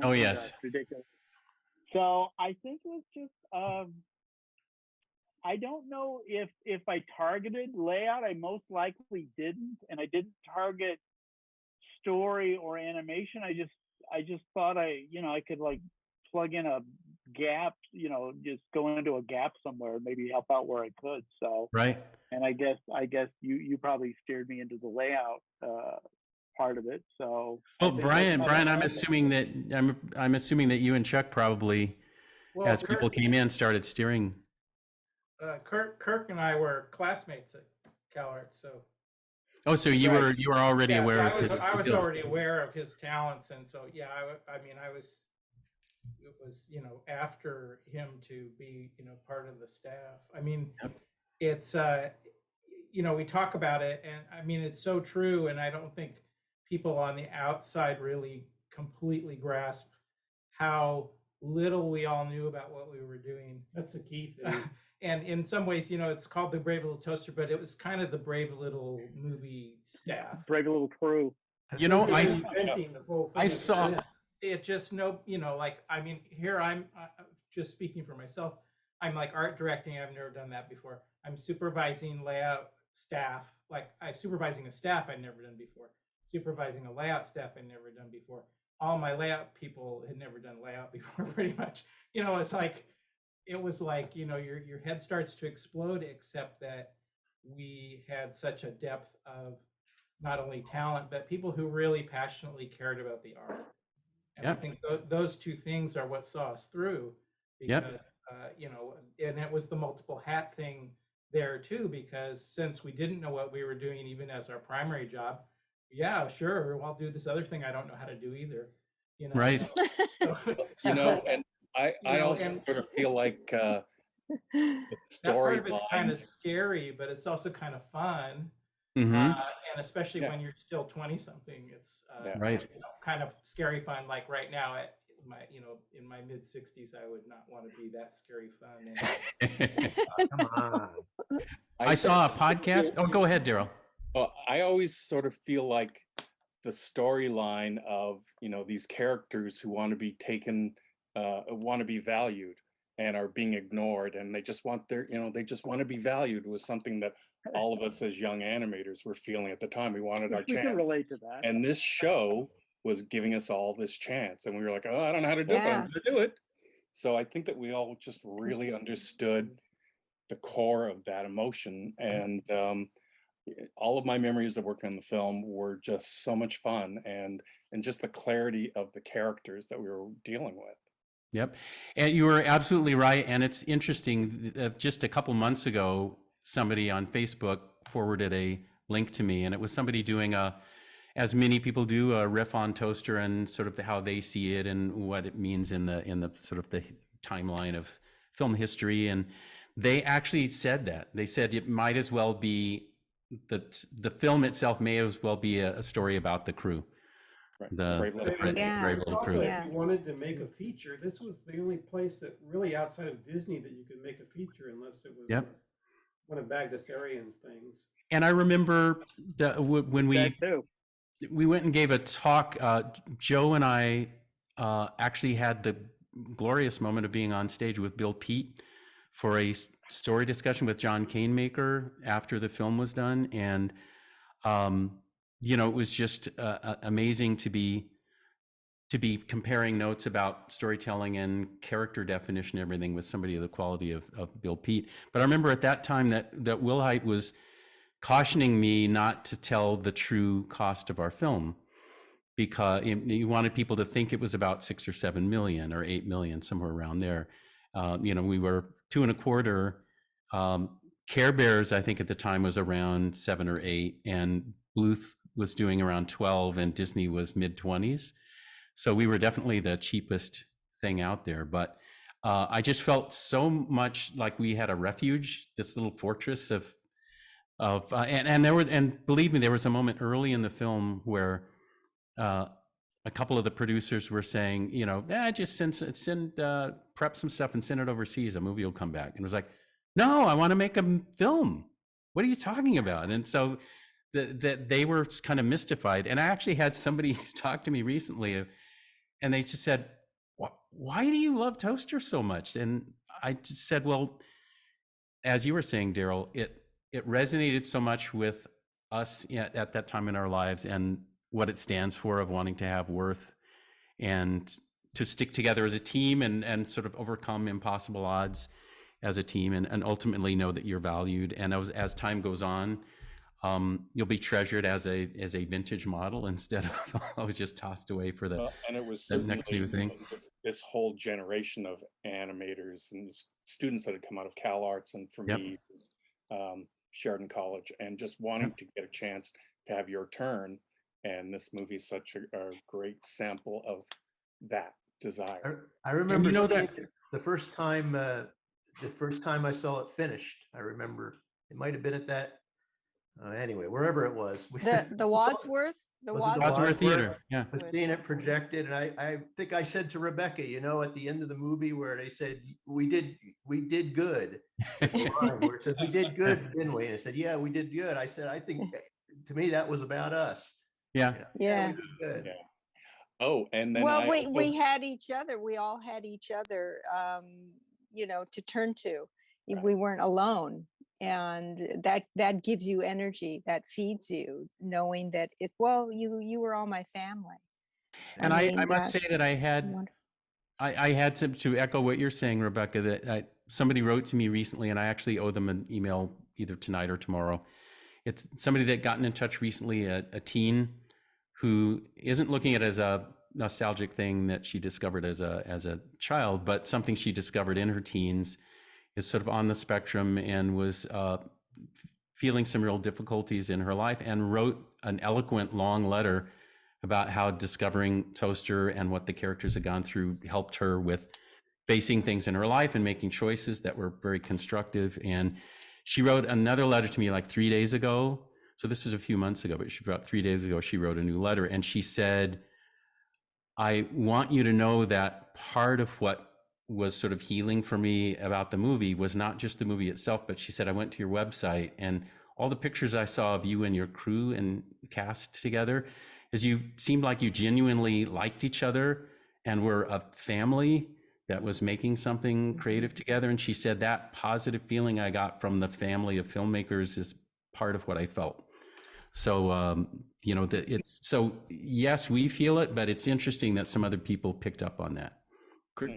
Oh yes, ridiculous. So I think it was just I don't know if I targeted layout. I most likely didn't, and I didn't target story or animation. I just thought I could like plug in a gap, just go into a gap somewhere, maybe help out where I could. So right. And I guess you probably steered me into the layout part of it. So well, Brian, I'm assuming that you and Chuck probably, as people came in, started steering. Kirk and I were classmates at CalArts, so. Oh, so you were already aware of his skills. I was already aware of his talents, and so it was after him to be part of the staff. It's we talk about it, and it's so true, and I don't think people on the outside really completely grasp how little we all knew about what we were doing. That's the key thing. And in some ways, it's called the Brave Little Toaster, but it was kind of the Brave Little movie staff. Brave Little crew. I saw it just here I'm just speaking for myself. I'm like art directing. I've never done that before. I'm supervising layout staff. Supervising a staff I'd never done before. Supervising a layout staff I'd never done before. All my layout people had never done layout before, pretty much. It was like your head starts to explode, except that we had such a depth of not only talent, but people who really passionately cared about the art. And I think those two things are what saw us through, because you know, and it was the multiple hat thing there too, because since we didn't know what we were doing even as our primary job, yeah, sure, I'll do this other thing I don't know how to do either, you know. Right. You know, and I also sort of feel like the that part story of it's kind of scary, but it's also kind of fun. Mhm. And especially when you're still 20 something, it's Right. you know, kind of scary fun. Like right now at my, you know, in my mid 60s, I would not want to be that scary fun. Come on. I saw a podcast. Oh, go ahead, Daryl. Well, I always sort of feel like the storyline of, you know, these characters who want to be taken, want to be valued and are being ignored, and they just want their, you know, they just want to be valued, was something that all of us as young animators were feeling at the time. We wanted our We chance. can relate to that. And this show was giving us all this chance, and we were like, oh, I don't know how to do it, but I'm Yeah. going to do it. So I think that we all just really understood the core of that emotion, and all of my memories of working on the film were just so much fun, and just the clarity of the characters that we were dealing with. Yep. And you were absolutely right. And it's interesting, just a couple months ago, somebody on Facebook forwarded a link to me, and it was somebody doing as many people do, a riff on Toaster and sort of how they see it and what it means in the sort of the timeline of film history. And they actually said that. They said it might as well be that the film itself may as well be a story about the crew. Right. The Brave Little Crew. Brave Little Crew. If you wanted to make a feature, this was the only place that really outside of Disney that you could make a feature, unless it was one of Bagdasarian's things. And I remember when we went and gave a talk, Joe and I actually had the glorious moment of being on stage with Bill Peet for a story discussion with John Canemaker after the film was done. And, you know, it was just amazing to be comparing notes about storytelling and character definition, everything with somebody of the quality of Bill Peet. But I remember at that time that Will Hite was cautioning me not to tell the true cost of our film, because he wanted people to think it was about 6 or 7 million or 8 million, somewhere around there. You know, we were 2.25. Care Bears, I think at the time, was around 7 or 8, and Bluth was doing around 12, and Disney was mid-20s. So we were definitely the cheapest thing out there. But I just felt so much like we had a refuge, this little fortress and believe me, there was a moment early in the film where a couple of the producers were saying, you know, just prep some stuff and send it overseas. A movie will come back. And it was like, no, I want to make a film. What are you talking about? And so they were kind of mystified. And I actually had somebody talk to me recently, and they just said, why do you love Toaster so much? And I just said, well, as you were saying, Daryl, it resonated so much with us at that time in our lives, and what it stands for, of wanting to have worth and to stick together as a team and sort of overcome impossible odds as a team, and ultimately know that you're valued. And as time goes on, you'll be treasured as a vintage model instead of always just tossed away for the and it was next new thing. This whole generation of animators and students that had come out of CalArts, and for me, Sheridan College, and just wanting to get a chance to have your turn. And this movie is such a great sample of that desire. I remember you know seeing it the first time I saw it finished. I remember it might have been at that anyway, wherever it was. The Wadsworth, Wadsworth Theater. Yeah, I was seeing it projected, and I think I said to Rebecca, you know, at the end of the movie where they said we did good. Where it said we did good, didn't we? And I said, yeah, we did good. I said, I think to me that was about us. Yeah. We did good. Yeah. Oh, and then well, we had each other. We all had each other, you know, to turn to. Right. We weren't alone, and that gives you energy. That feeds you, knowing that you were all my family. And I must say that I had to echo what you're saying, Rebecca. That somebody wrote to me recently, and I actually owe them an email either tonight or tomorrow. It's somebody that gotten in touch recently, a teen who isn't looking at it as a nostalgic thing that she discovered as a child, but something she discovered in her teens, is sort of on the spectrum and was feeling some real difficulties in her life, and wrote an eloquent long letter about how discovering Toaster and what the characters had gone through helped her with facing things in her life and making choices that were very constructive. And she wrote another letter to me like 3 days ago. So this is a few months ago, but about 3 days ago, she wrote a new letter, and she said, I want you to know that part of what was sort of healing for me about the movie was not just the movie itself, but she said, I went to your website and all the pictures I saw of you and your crew and cast together, is you seemed like you genuinely liked each other and were a family that was making something creative together. And she said that positive feeling I got from the family of filmmakers is part of what I felt. So, so yes, we feel it, but it's interesting that some other people picked up on that.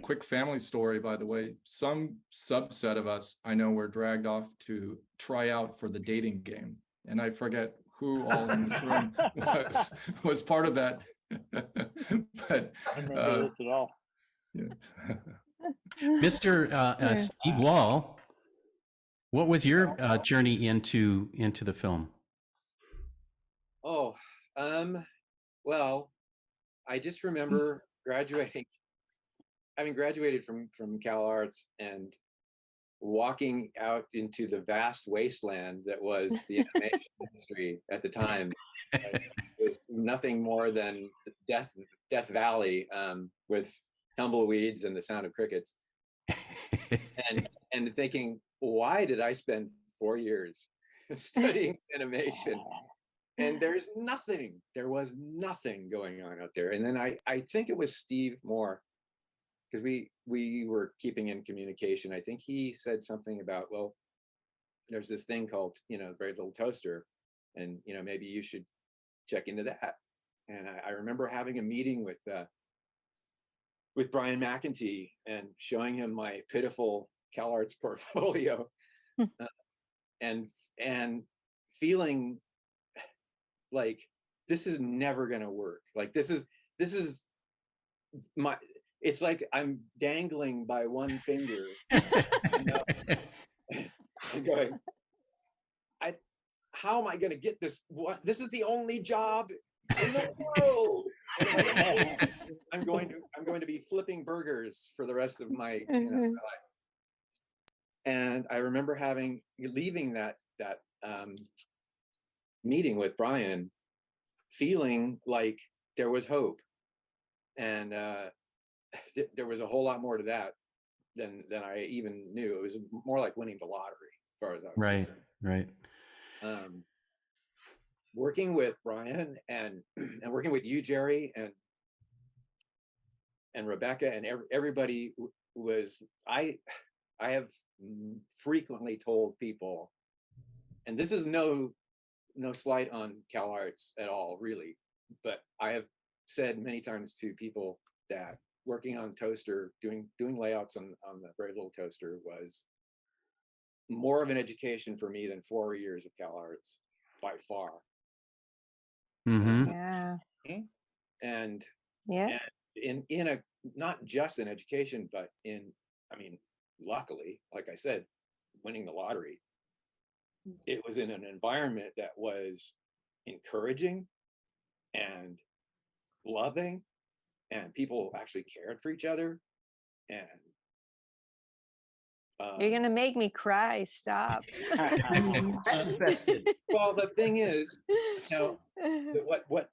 Quick family story, by the way. Some subset of us, I know, were dragged off to try out for the dating game. And I forget who all in this room was part of that. But I remember this at all. Yeah. Mr. Steve Wall, what was your journey into the film? Oh, well, I just remember having graduated from CalArts and walking out into the vast wasteland that was the animation industry at the time. It was nothing more than Death Valley, with tumbleweeds and the sound of crickets. and thinking, why did I spend 4 years studying animation? And there was nothing going on out there. And then I think it was Steve Moore, because we were keeping in communication. I think he said something about, well, there's this thing called, Very Little Toaster, and, maybe you should check into that. And I remember having a meeting with Brian McEntee and showing him my pitiful CalArts portfolio, and feeling like this is never going to work. Like this is it's like I'm dangling by one finger, and going, how am I going to get this? This is the only job in the world. And I'm going to be flipping burgers for the rest of my life. And I remember leaving that meeting with Brian, feeling like there was hope, and there was a whole lot more to that than I even knew. It was more like winning the lottery, as far as I was concerned. Right. Working with Brian and working with you, Jerry, and Rebecca, and everybody was. I have frequently told people, and this is no slight on CalArts at all, really, but I have said many times to people that working on Toaster, doing layouts on the Very Little Toaster was more of an education for me than 4 years of CalArts, by far. Mm-hmm. Yeah. And yeah, and in a, not just in education, but luckily, like I said, winning the lottery, it was in an environment that was encouraging and loving, and people actually cared for each other. And you're gonna make me cry. Stop. well, the thing is, what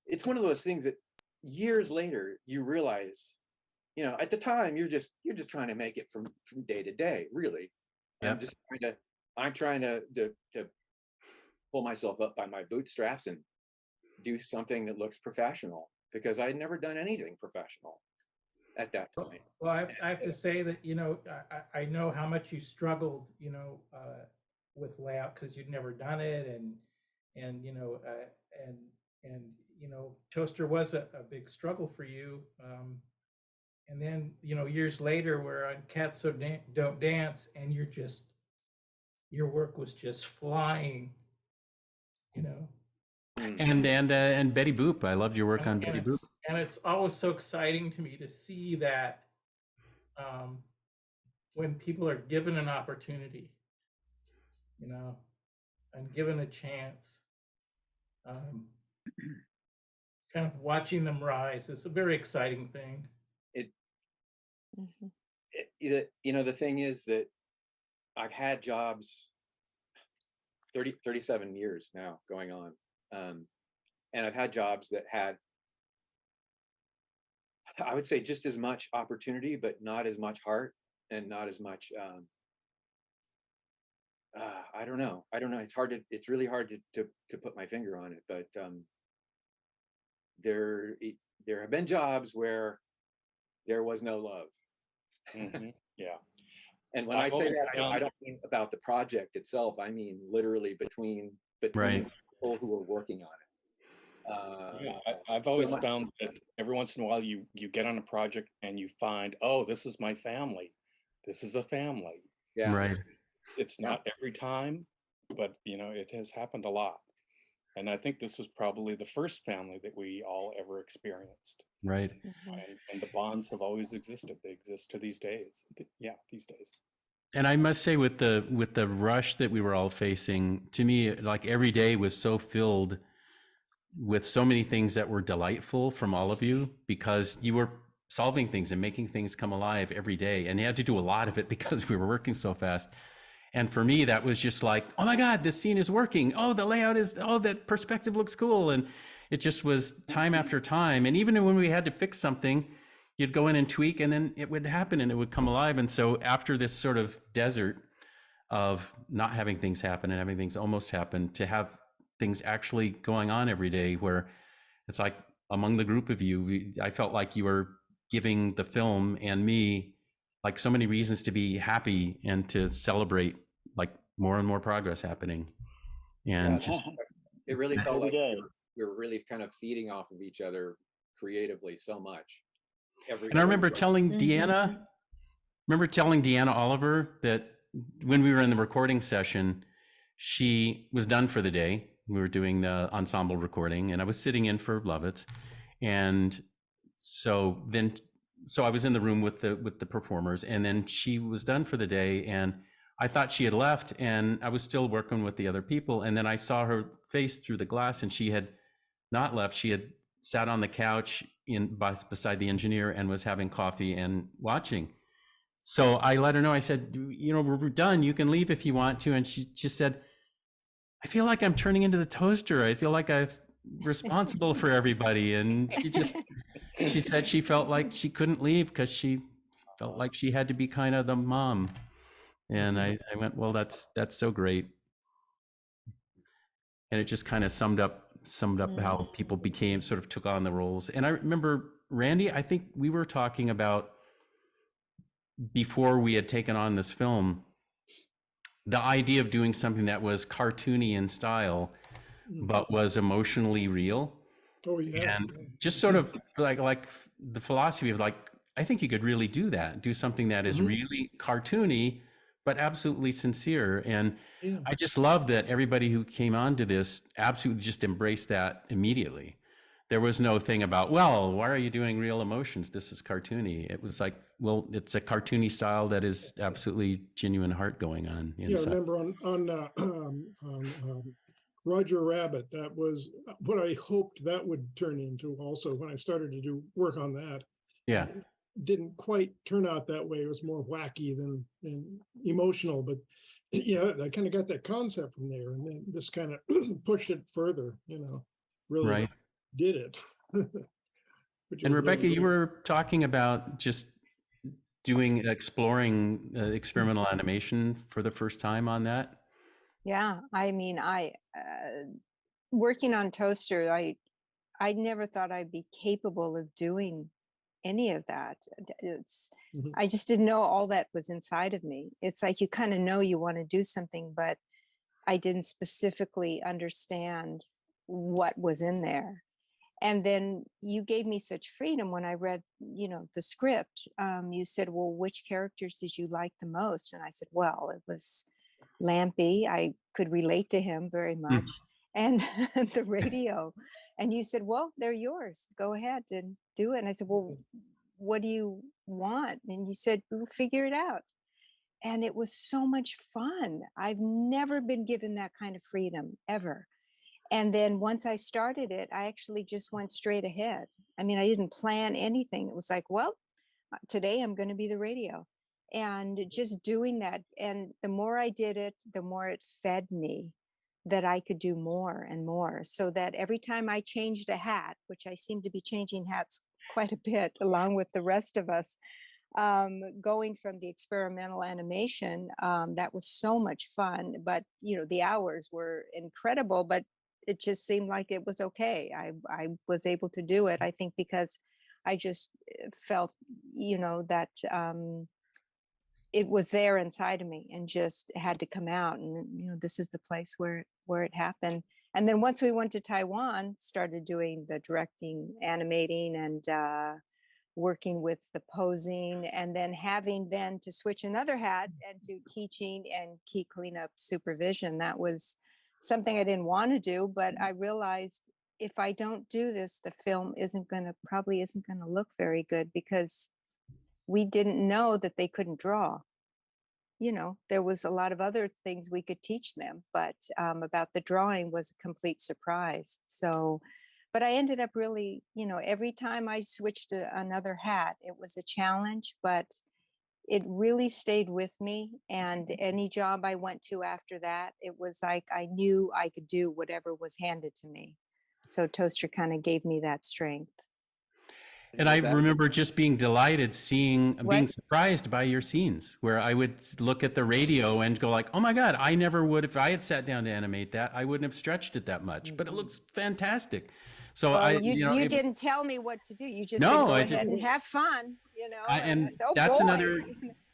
it's one of those things that years later you realize, at the time you're just trying to make it from day to day, really. Yep. I'm trying to pull myself up by my bootstraps and do something that looks professional, because I'd never done anything professional at that point. Well, I have to say that, I know how much you struggled, with layout, because you'd never done it, and Toaster was a big struggle for you. And then, years later, we're on Cats Don't Dance, and your work was just flying. you know. And Betty Boop. I loved your work on Betty Boop. And it's always so exciting to me to see that when people are given an opportunity, you know, and given a chance, kind of watching them rise is a very exciting thing. You know, the thing is that I've had jobs 37 years now going on. And I've had jobs that had, I would say, just as much opportunity, but not as much heart and not as much, I don't know. It's really hard to put my finger on it, but there have been jobs where there was no love. Yeah. And when I say that, I don't mean about the project itself. I mean literally between Right. the people who are working on it. I've always found that every once in a while you get on a project and you find, oh, this is my family. This is a family. Yeah. Right. It's not every time, but you know, it has happened a lot. And I think this was probably the first family that we all ever experienced. Right. And the bonds have always existed. They exist to these days. Yeah, these days. And I must say, with the rush that we were all facing, to me, like every day was so filled with so many things that were delightful from all of you, because you were solving things and making things come alive every day. And you had to do a lot of it because we were working so fast. And for me, that was just like, oh my God, this scene is working. Oh, the layout is, oh, that perspective looks cool. And it just was time after time. And even when we had to fix something, you'd go in and tweak, and then it would happen and it would come alive. And so after this sort of desert of not having things happen and having things almost happen, to have things actually going on every day, where it's like among the group of you, I felt like you were giving the film and me like so many reasons to be happy and to celebrate like more and more progress happening. And just, it really felt like we were really kind of feeding off of each other creatively so much. And I remember telling Deanna Oliver that when we were in the recording session, she was done for the day. We were doing the ensemble recording, and I was sitting in for Lovitz. And so I was in the room with the performers, and then she was done for the day, and I thought she had left, and I was still working with the other people. And then I saw her face through the glass, and she had not left. She had sat on the couch beside the engineer and was having coffee and watching. So I let her know, I said, you know, we're done. You can leave if you want to. And she just said, I feel like I'm turning into the toaster. I feel like I'm responsible for everybody. And she said she felt like she couldn't leave because she felt like she had to be kind of the mom. And I went, well, that's so great. And it just kind of summed up how people sort of took on the roles. And I remember, Randy, I think we were talking about, before we had taken on this film, the idea of doing something that was cartoony in style, but was emotionally real. Oh, yeah. And just sort of like the philosophy of like, I think you could really do that, do something that is really cartoony, but absolutely sincere. And I just love that everybody who came onto this absolutely just embraced that immediately. There was no thing about, well, why are you doing real emotions? This is cartoony. It was like, well, it's a cartoony style that is absolutely genuine heart going on inside. Yeah, I remember on Roger Rabbit, that was what I hoped that would turn into also when I started to do work on that. Yeah. It didn't quite turn out that way. It was more wacky than emotional, but yeah, I kind of got that concept from there, and then this kind of pushed it further, you know, really did it. And Rebecca, you were talking about just exploring experimental animation for the first time on that. Yeah, I mean, working on Toaster, I never thought I'd be capable of doing any of that. I just didn't know all that was inside of me. It's like you kind of know you want to do something, but I didn't specifically understand what was in there. And then you gave me such freedom when I read, you know, the script. You said, well, which characters did you like the most? And I said, well, it was Lampy. I could relate to him very much. and the radio. And you said, well, they're yours. Go ahead and do it. And I said, well, what do you want? And you said, we'll figure it out. And it was so much fun. I've never been given that kind of freedom ever. And then once I started it, I actually just went straight ahead. I mean, I didn't plan anything. It was like, well, today I'm going to be the radio. And just doing that. And the more I did it, the more it fed me that I could do more and more. So that every time I changed a hat, which I seem to be changing hats quite a bit along with the rest of us, going from the experimental animation, that was so much fun. But, you know, the hours were incredible, but it just seemed like it was okay. I was able to do it, I think, because I just felt, you know, that it was there inside of me and just had to come out. And, you know, this is the place where it happened. And then once we went to Taiwan, started doing the directing, animating, and working with the posing, and then having then to switch another hat and do teaching and key cleanup supervision. That was something I didn't want to do, but I realized if I don't do this, the film probably isn't going to look very good, because we didn't know that they couldn't draw. You know, there was a lot of other things we could teach them, but about the drawing was a complete surprise. So, but I ended up really, you know, every time I switched to another hat, it was a challenge, but it really stayed with me. And any job I went to after that, it was like I knew I could do whatever was handed to me. So Toaster kind of gave me that strength. And I remember just being delighted being surprised by your scenes, where I would look at the radio and go like, oh my God, I never would, if I had sat down to animate that, I wouldn't have stretched it that much, but it looks fantastic. So well, you didn't tell me what to do. You just said, go ahead and have fun, you know. And that's another,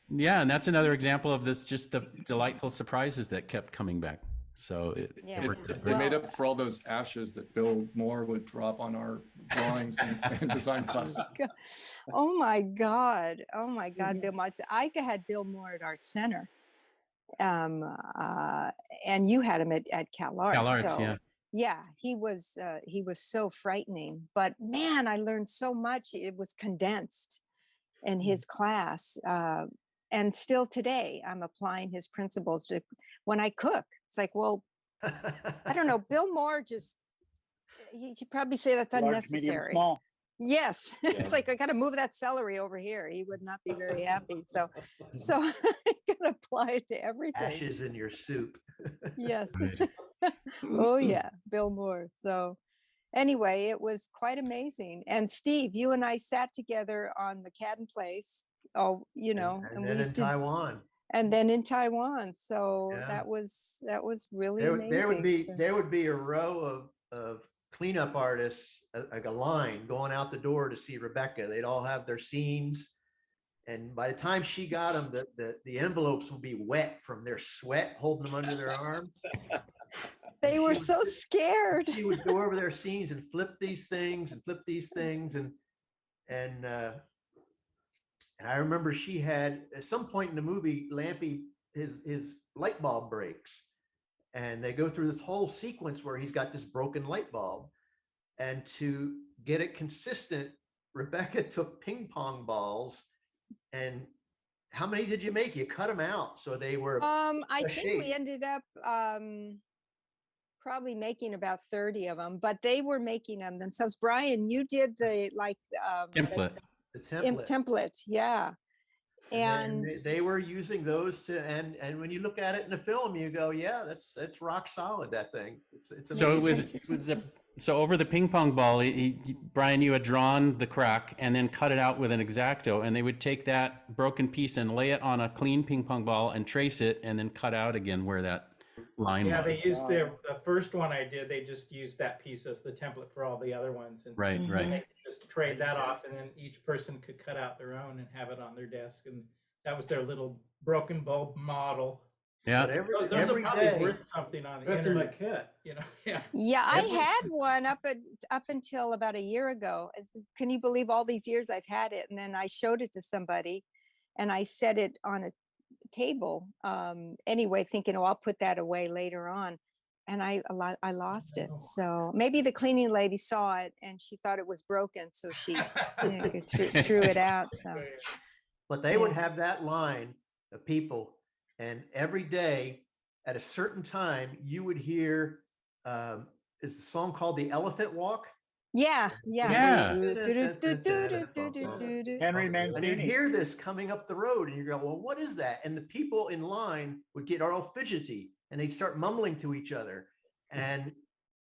yeah, and that's another example of this, just the delightful surprises that kept coming back. So it made up for all those ashes that Bill Moore would drop on our drawings and design class. Oh my God. Oh my God. Bill Moore. I had Bill Moore at Art Center. And you had him at CalArts. CalArts, so, yeah. Yeah, he was so frightening, but man, I learned so much. It was condensed in his class. And still today, I'm applying his principles to when I cook. It's like, well, I don't know. Bill Moore he'd probably say that's unnecessary. Large, medium, small. Yes, Yeah. It's like I got to move that celery over here. He would not be very happy. So I can apply it to everything. Ashes in your soup. Yes. Oh yeah, Bill Moore. So anyway, it was quite amazing. And Steve, you and I sat together on McCadden Place. Oh, you know, and then in Taiwan. And then in Taiwan. So that was really amazing. There would be a row of cleanup artists, like a line going out the door to see Rebecca. They'd all have their scenes, and by the time she got them, the envelopes would be wet from their sweat, holding them under their arms. They were so scared. She would go over their scenes and flip these things and I remember she had, at some point in the movie, Lampy, his light bulb breaks. And they go through this whole sequence where he's got this broken light bulb. And to get it consistent, Rebecca took ping pong balls. And how many did you make? You cut them out. So they were. I think we ended up probably making about 30 of them, but they were making them themselves. Brian, you did the template. The template, yeah. And they were using those and when you look at it in the film, you go, yeah, that's rock solid, that thing. It's amazing. So over the ping pong ball, Brian, you had drawn the crack and then cut it out with an X-Acto, and they would take that broken piece and lay it on a clean ping pong ball and trace it and then cut out again where that line was. Yeah, they used the first one I did, they just used that piece as the template for all the other ones. And right. They could just trade that off, and then each person could cut out their own and have it on their desk. And that was their little broken bulb model. Yeah. Those are probably worth something on the internet. In my kit, you know. Yeah. Yeah, I had one up until about a year ago. Can you believe all these years I've had it? And then I showed it to somebody, and I set it on a table. Anyway, thinking, oh, I'll put that away later on. and I lost it. So maybe the cleaning lady saw it and she thought it was broken, so she threw it out. So, but they would have that line of people, and every day at a certain time you would hear. Is the song called "The Elephant Walk"? Yeah. Henry Mancini. And you'd hear this coming up the road, and you go, "Well, what is that?" And the people in line would get all fidgety, and they'd start mumbling to each other, and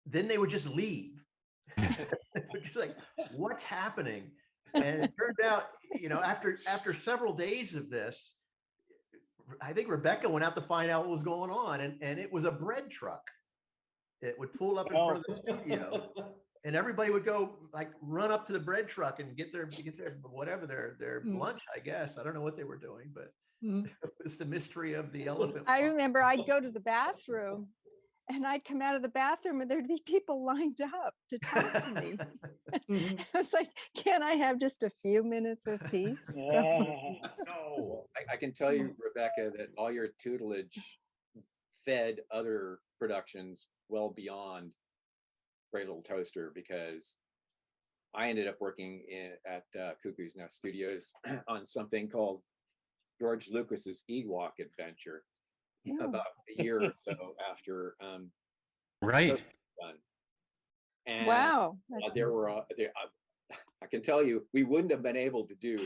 then they would just leave. Just like, what's happening? And it turned out, after several days of this, I think Rebecca went out to find out what was going on, and it was a bread truck. It would pull up in front of the studio, and everybody would go run up to the bread truck and get their whatever their lunch. I guess I don't know what they were doing, but it's the mystery of the elephant. I remember I'd go to the bathroom, and I'd come out of the bathroom, and there'd be people lined up to talk to me. It's like, can I have just a few minutes of peace? No, I can tell you, Rebecca, that all your tutelage fed other productions well beyond Great Little Toaster, because I ended up working at Cuckoo's Nest Studios on something called George Lucas's Ewok Adventure, about a year or so after right. done. And wow, there were I can tell you, we wouldn't have been able to do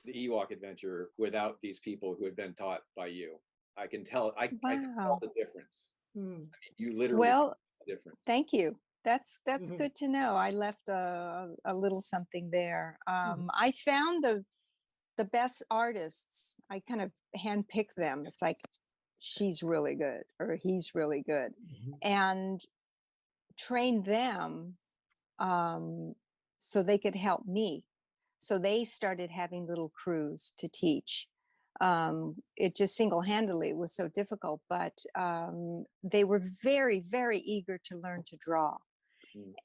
the Ewok Adventure without these people who had been taught by you. I can tell. I can tell the difference. I mean, you literally well, the difference. Thank you. That's good to know. I left a little something there. I found the best artists. I kind of handpick them. It's like, she's really good or he's really good, and train them so they could help me. So they started having little crews to teach. It just single-handedly was so difficult, but they were very, very eager to learn to draw.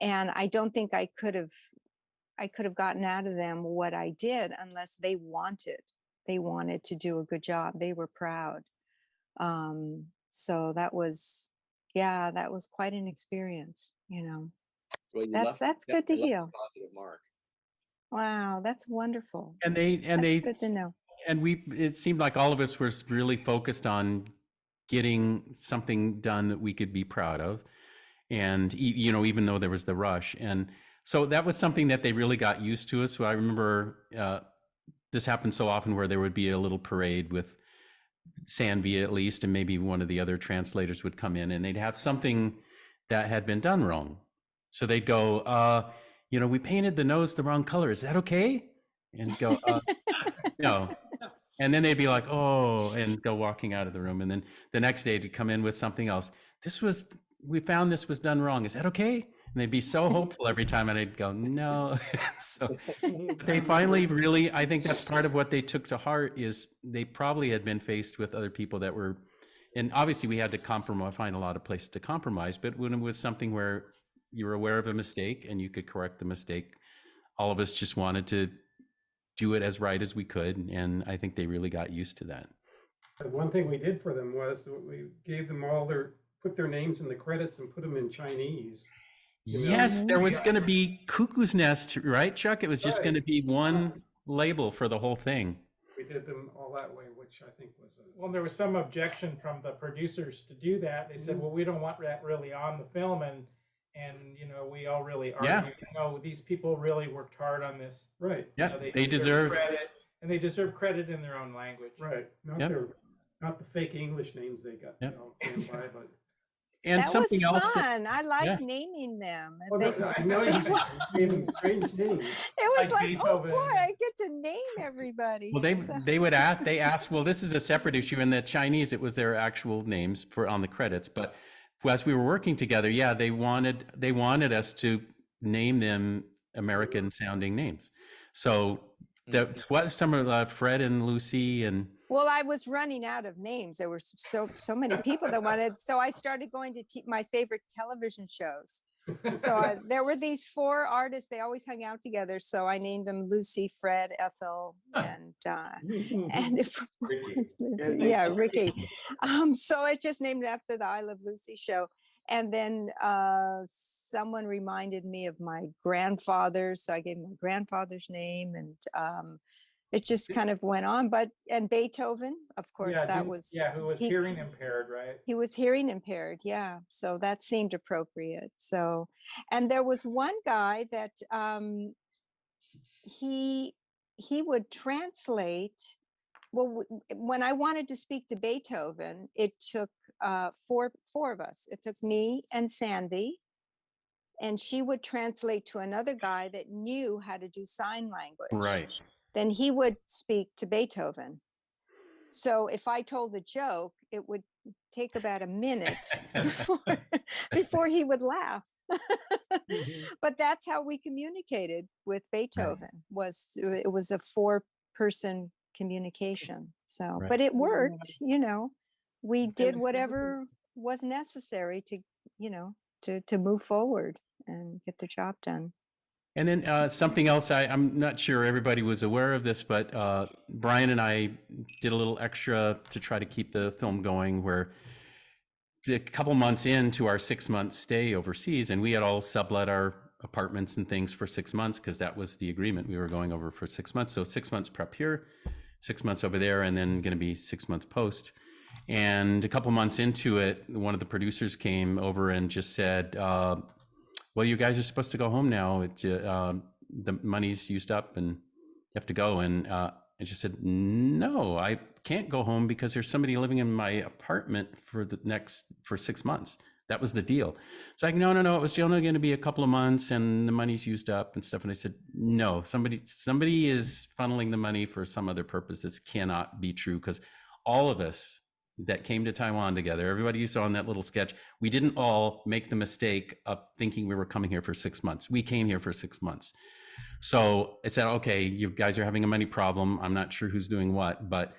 And I don't think I could have gotten out of them what I did unless they wanted to do a good job. They were proud. So that was quite an experience, Well, that's good to hear. Positive mark. Wow, that's wonderful. And that's good to know. And it seemed like all of us were really focused on getting something done that we could be proud of. And, even though there was the rush. And so that was something that they really got used to us. So I remember this happened so often where there would be a little parade with Sanvia at least, and maybe one of the other translators would come in and they'd have something that had been done wrong. So they'd go, we painted the nose the wrong color. Is that okay? And go, no. And then they'd be like, oh, and go walking out of the room. And then the next day to come in with something else. We found this was done wrong. Is that okay? And they'd be so hopeful every time. And I'd go, no. So they finally really, I think that's part of what they took to heart, is they probably had been faced with other people that were, and obviously we had to find a lot of places to compromise, but when it was something where you were aware of a mistake and you could correct the mistake, all of us just wanted to do it as right as we could. And I think they really got used to that. The one thing we did for them was that we gave them put their names in the credits and put them in Chinese. Yes, there was going to be Cuckoo's Nest, right, Chuck? It was just going to be one label for the whole thing. We did them all that way, which I think was well, there was some objection from the producers to do that. They said, well, we don't want that really on the film, and we all really argued, these people really worked hard on this. Right. Yeah, they deserve credit, and they deserve credit in their own language. Right. Not the fake English names they got by, but and that something was else fun. I like naming them. I know you gave them strange names. It was like, oh boy, I get to name everybody. Well, they asked, well, this is a separate issue. In the Chinese, it was their actual names on the credits. But as we were working together, they wanted us to name them American sounding names. So what some of Fred and Lucy and. Well, I was running out of names. There were so many people that wanted. So I started going to my favorite television shows. So there were these 4 artists. They always hung out together. So I named them Lucy, Fred, Ethel, and yeah, Ricky. So I just named it after the I Love Lucy show. And then someone reminded me of my grandfather, so I gave my grandfather's name, and it just kind of went on. And Beethoven, of course, Yeah, who was hearing impaired, right? He was hearing impaired, yeah. So that seemed appropriate. So, and there was one guy that he would translate. Well, when I wanted to speak to Beethoven, it took four of us. It took me and Sandy, and she would translate to another guy that knew how to do sign language. Right. Then he would speak to Beethoven. So if I told a joke, it would take about a minute before he would laugh. But that's how we communicated with Beethoven. It was a 4-person communication. So, Right. but it worked. We did whatever was necessary to, to move forward and get the job done. And then something else, I'm not sure everybody was aware of this, but Brian and I did a little extra to try to keep the film going, where a couple months into our 6-month stay overseas, and we had all sublet our apartments and things for 6 months, because that was the agreement. We were going over for 6 months. So 6 months prep here, 6 months over there, and then going to be 6 months post. And a couple months into it, one of the producers came over and just said, well, you guys are supposed to go home now. The money's used up and you have to go. And I just said, no, I can't go home because there's somebody living in my apartment for 6 months. That was the deal. It's like, no, it was only going to be a couple of months and the money's used up and stuff. And I said, no, somebody is funneling the money for some other purpose. This cannot be true, because all of us that came to Taiwan together, everybody you saw in that little sketch, we didn't all make the mistake of thinking we were coming here for 6 months. We came here for 6 months. So it said, okay, you guys are having a money problem. I'm not sure who's doing what, but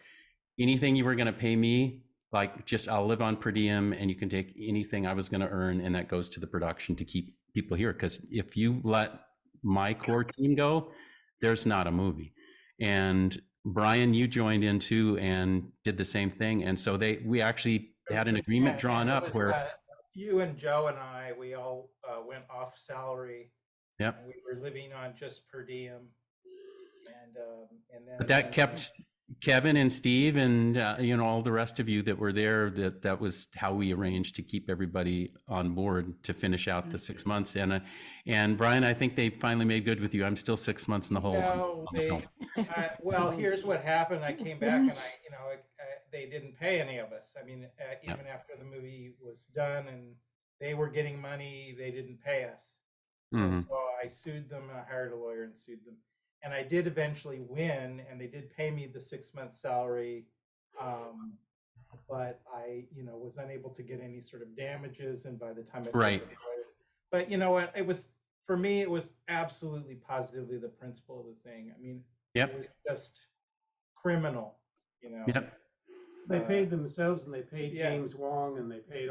anything you were going to pay me, like, just I'll live on per diem, and you can take anything I was going to earn, and that goes to the production to keep people here. Because if you let my core team go, there's not a movie. And Brian, you joined in too and did the same thing. And so we actually had an agreement drawn up where you and Joe and I, we all went off salary. Yep. We were living on just per diem. And then, but that kept Kevin and Steve and all the rest of you that were there. That was how we arranged to keep everybody on board to finish out the 6 months. And Brian, I think they finally made good with you. I'm still 6 months in the hole. No, well, here's what happened. I came back and they didn't pay any of us. I mean, even after the movie was done and they were getting money, they didn't pay us. Mm-hmm. So I sued them, and I hired a lawyer and sued them. And I did eventually win, and they did pay me the 6 month salary. But I, was unable to get any sort of damages. And by the time but you know what, for me, it was absolutely positively the principle of the thing. I mean, Yep. It was just criminal, Yep. They paid themselves, and they paid James Wong, and they paid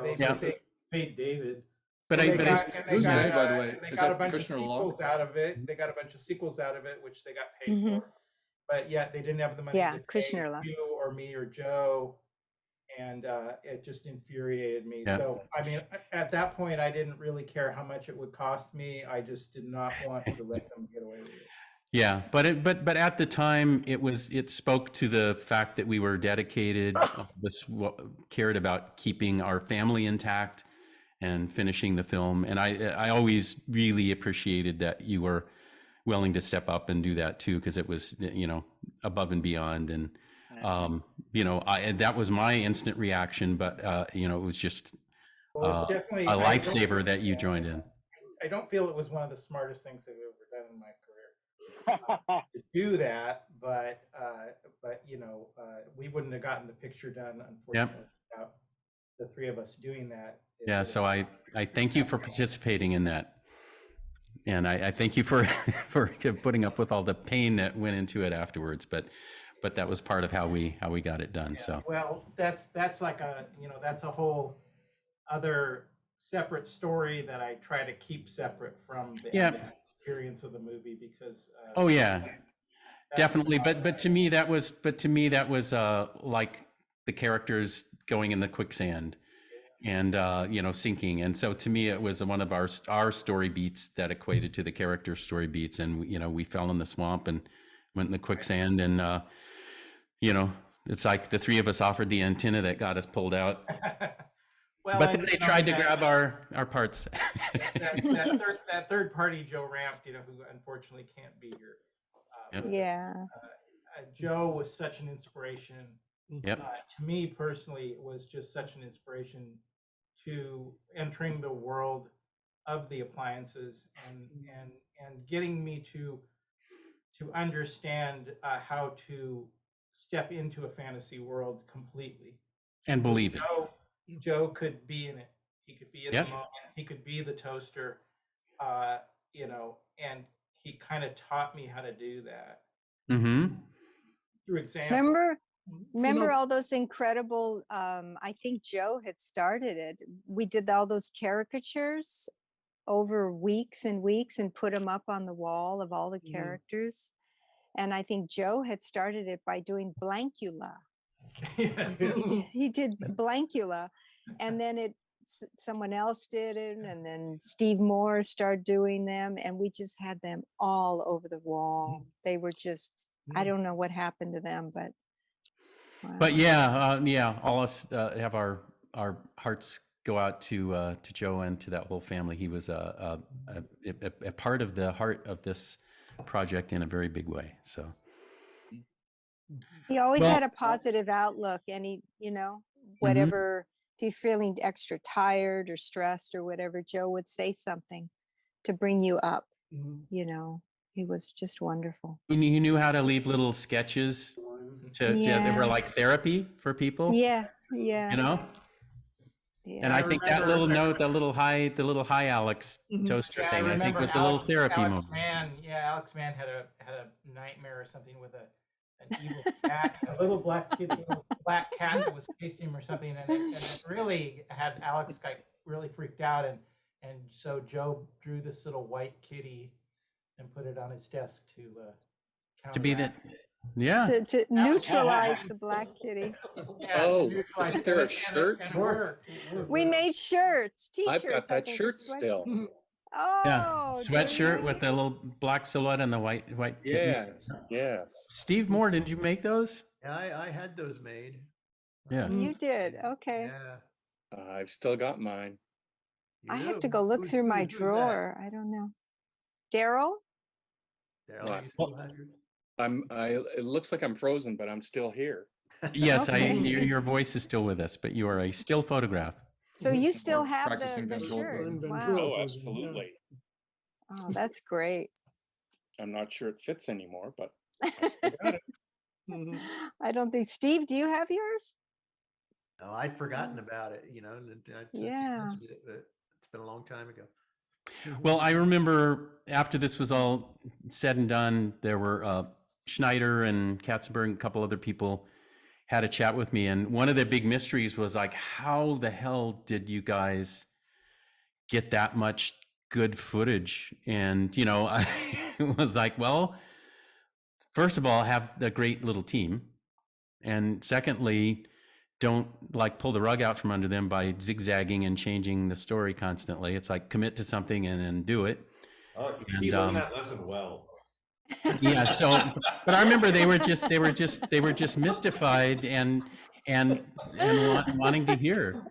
paid David. But who's they, by the way? They Is got a that bunch of Kushner Long? sequels out of it. They got a bunch of sequels out of it, which they got paid Mm-hmm. for. But yet they didn't have the money Yeah, to pay Kushner Long. you or me or Joe. And it just infuriated me. Yeah. So, I mean, at that point, I didn't really care how much it would cost me. I just did not want to let them get away with it. Yeah, but at the time it spoke to the fact that we were dedicated, cared about keeping our family intact and finishing the film. And I always really appreciated that you were willing to step up and do that too, because it was above and beyond. And that was my instant reaction, but it was just Well, it's definitely a lifesaver that you joined in. I don't feel it was one of the smartest things I've ever done in my career to do that, but we wouldn't have gotten the picture done, unfortunately, without the 3 of us doing that. Yeah, so I thank you for participating in that, and I thank you for putting up with all the pain that went into it afterwards. But that was part of how we got it done. Yeah, so well, that's like that's a whole other separate story that I try to keep separate from the Yeah. experience of the movie because. Oh yeah, definitely. But to me that was like the characters going in the quicksand and you know, sinking. And so to me it was one of our story beats that equated to the character story beats. And you know, we fell in the swamp and went in the quicksand, and you know, it's like the three of us offered the antenna that got us pulled out. Well, but then they tried to grab our parts. that third party, Joe Ramp, you know, who unfortunately can't be here. Yep. Yeah. Joe was such an inspiration. Yep. To me personally, it was just such an inspiration to entering the world of the appliances and getting me to understand how to step into a fantasy world completely. And believe it. Joe could be in it. He could be in Yep. the moment. He could be the toaster, you know, and he kind of taught me how to do that Mm-hmm. through example. Remember all those incredible, I think Joe had started it. We did all those caricatures over weeks and weeks and put them up on the wall of all the characters. And I think Joe had started it by doing Blankula. He did Blankula, and then someone else did it, and then Steve Moore started doing them, and we just had them all over the wall. They were just, I don't know what happened to them, but wow. But yeah, all us have our hearts go out to Joe and to that whole family. He was a part of the heart of this project in a very big way. So he always had a positive outlook, and he, you know, whatever, if you're feeling extra tired or stressed or whatever, Joe would say something to bring you up. You know, he was just wonderful. He knew how to leave little sketches that were like therapy for people. Yeah. You know. Yeah. And I think that little note, the little high Alex toaster thing, I think was a little therapy moment. Alex Mann had a nightmare or something with an evil cat, a little black cat that was chasing him or something, and it really had Alex really freaked out, and so Joe drew this little white kitty and put it on his desk to be that. Yeah. To neutralize the black kitty. Isn't there a shirt? We made shirts, t-shirts. I've got that shirt still. Oh, yeah, sweatshirt with the little black silhouette and the white. Yes. Steve Moore, did you make those? Yeah, I had those made. Yeah. You did. Okay. Yeah. I've still got mine. I have to go look through my drawer. I don't know. Daryl? Daryl, you still have yours? It looks like I'm frozen, but I'm still here. Yes, your voice is still with us, but you are a still photograph. So you still have the shirt? Wow. Oh, absolutely. Oh, that's great. I'm not sure it fits anymore, but I still got it. I don't think. Steve, do you have yours? No, I'd forgotten about it, you know. Yeah. It's been a long time ago. Well, I remember after this was all said and done, there were Schneider and Katzenberg and a couple other people had a chat with me. And one of the big mysteries was like, how the hell did you guys get that much good footage? And, you know, I was like, well, first of all, have a great little team. And secondly, don't like pull the rug out from under them by zigzagging and changing the story constantly. It's like commit to something and then do it. He learned that lesson well. Yeah. So, but I remember they were just mystified and wanting to hear.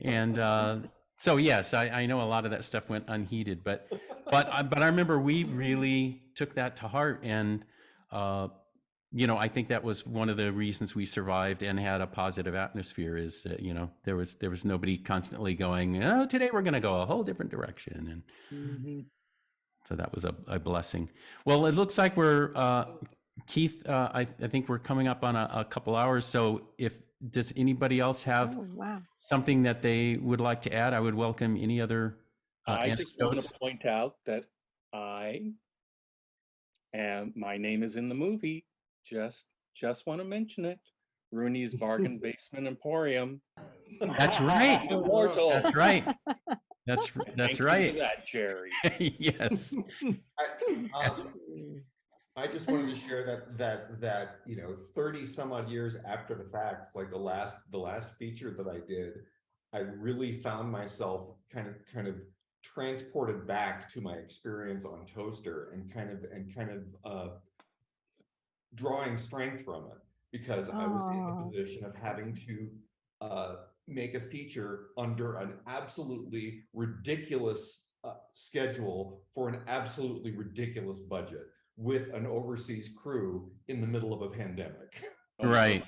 And so yes, I know a lot of that stuff went unheeded, but I remember we really took that to heart, and you know, I think that was one of the reasons we survived and had a positive atmosphere is that, you know, there was nobody constantly going, oh, today we're going to go a whole different direction. And so that was a blessing. Well, it looks like we're, Keith, I think we're coming up on a couple hours. So does anybody else have something that they would like to add? I would welcome any other I just want to point out that my name is in the movie. Just want to mention it. Rooney's Bargain Basement Emporium. That's right. Immortal. That's right. That's Thank you right. for that, Jerry. Yes. I just wanted to share that 30 some odd years after the fact, it's like the last feature that I did, I really found myself kind of transported back to my experience on Toaster and kind of drawing strength from it, because I was in the position of having to make a feature under an absolutely ridiculous schedule for an absolutely ridiculous budget with an overseas crew in the middle of a pandemic. Right.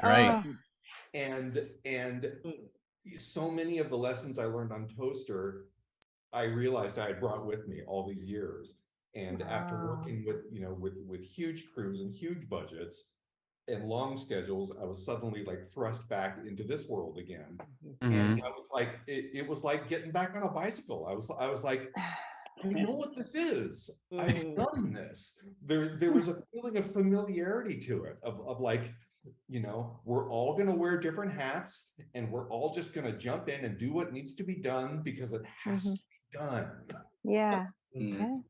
And so many of the lessons I learned on Toaster, I realized I had brought with me all these years. And after working with huge crews and huge budgets and long schedules, I was suddenly like thrust back into this world again. And I was like, it was like getting back on a bicycle. I was like, I know what this is. I've done this. There was a feeling of familiarity to it, of like, we're all going to wear different hats and we're all just going to jump in and do what needs to be done because it has to be done. Yeah. And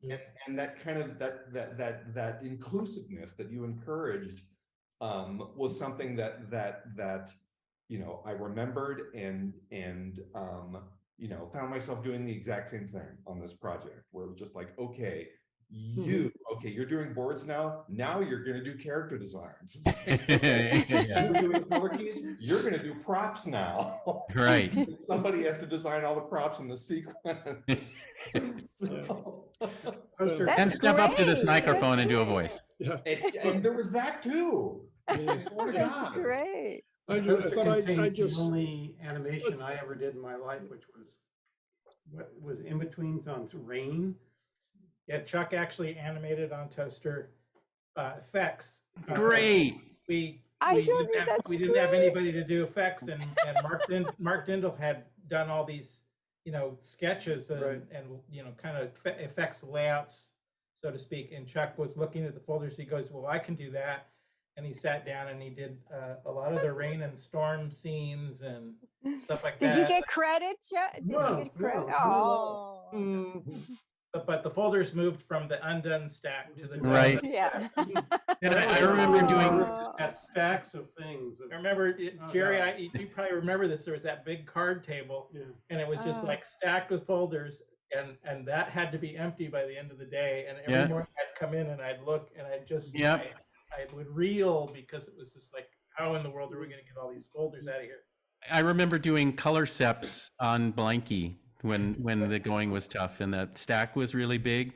that kind of that inclusiveness that you encouraged was something that I remembered and found myself doing the exact same thing on this project, where it was just like, okay, you're doing boards now you're going to do character designs. You're doing color keys, you're going to do props now. Right. Somebody has to design all the props in the sequence. And step up to this microphone and do a voice. And there was that too. That's great. I thought I just the only animation I ever did in my life, which was what was in between on Rain. Yeah, Chuck actually animated on Toaster effects. Great. We didn't have anybody to do effects, and Mark Dindal had done all these sketches and kind of effects layouts, so to speak. And Chuck was looking at the folders. He goes, "Well, I can do that." And he sat down and he did a lot of the rain and storm scenes and stuff like that. Did you get credit, Chuck? Did you get credit? No. But the folders moved from the undone stack to the right. Yeah. And I remember doing that stacks of things. I remember, Jerry, you probably remember this. There was that big card table, and it was just like stacked with folders, and that had to be empty by the end of the day. And every morning I'd come in and I'd look, and I'd just I would reel, because it was just like, how in the world are we going to get all these folders out of here? I remember doing color seps on Blanky when the going was tough and the stack was really big.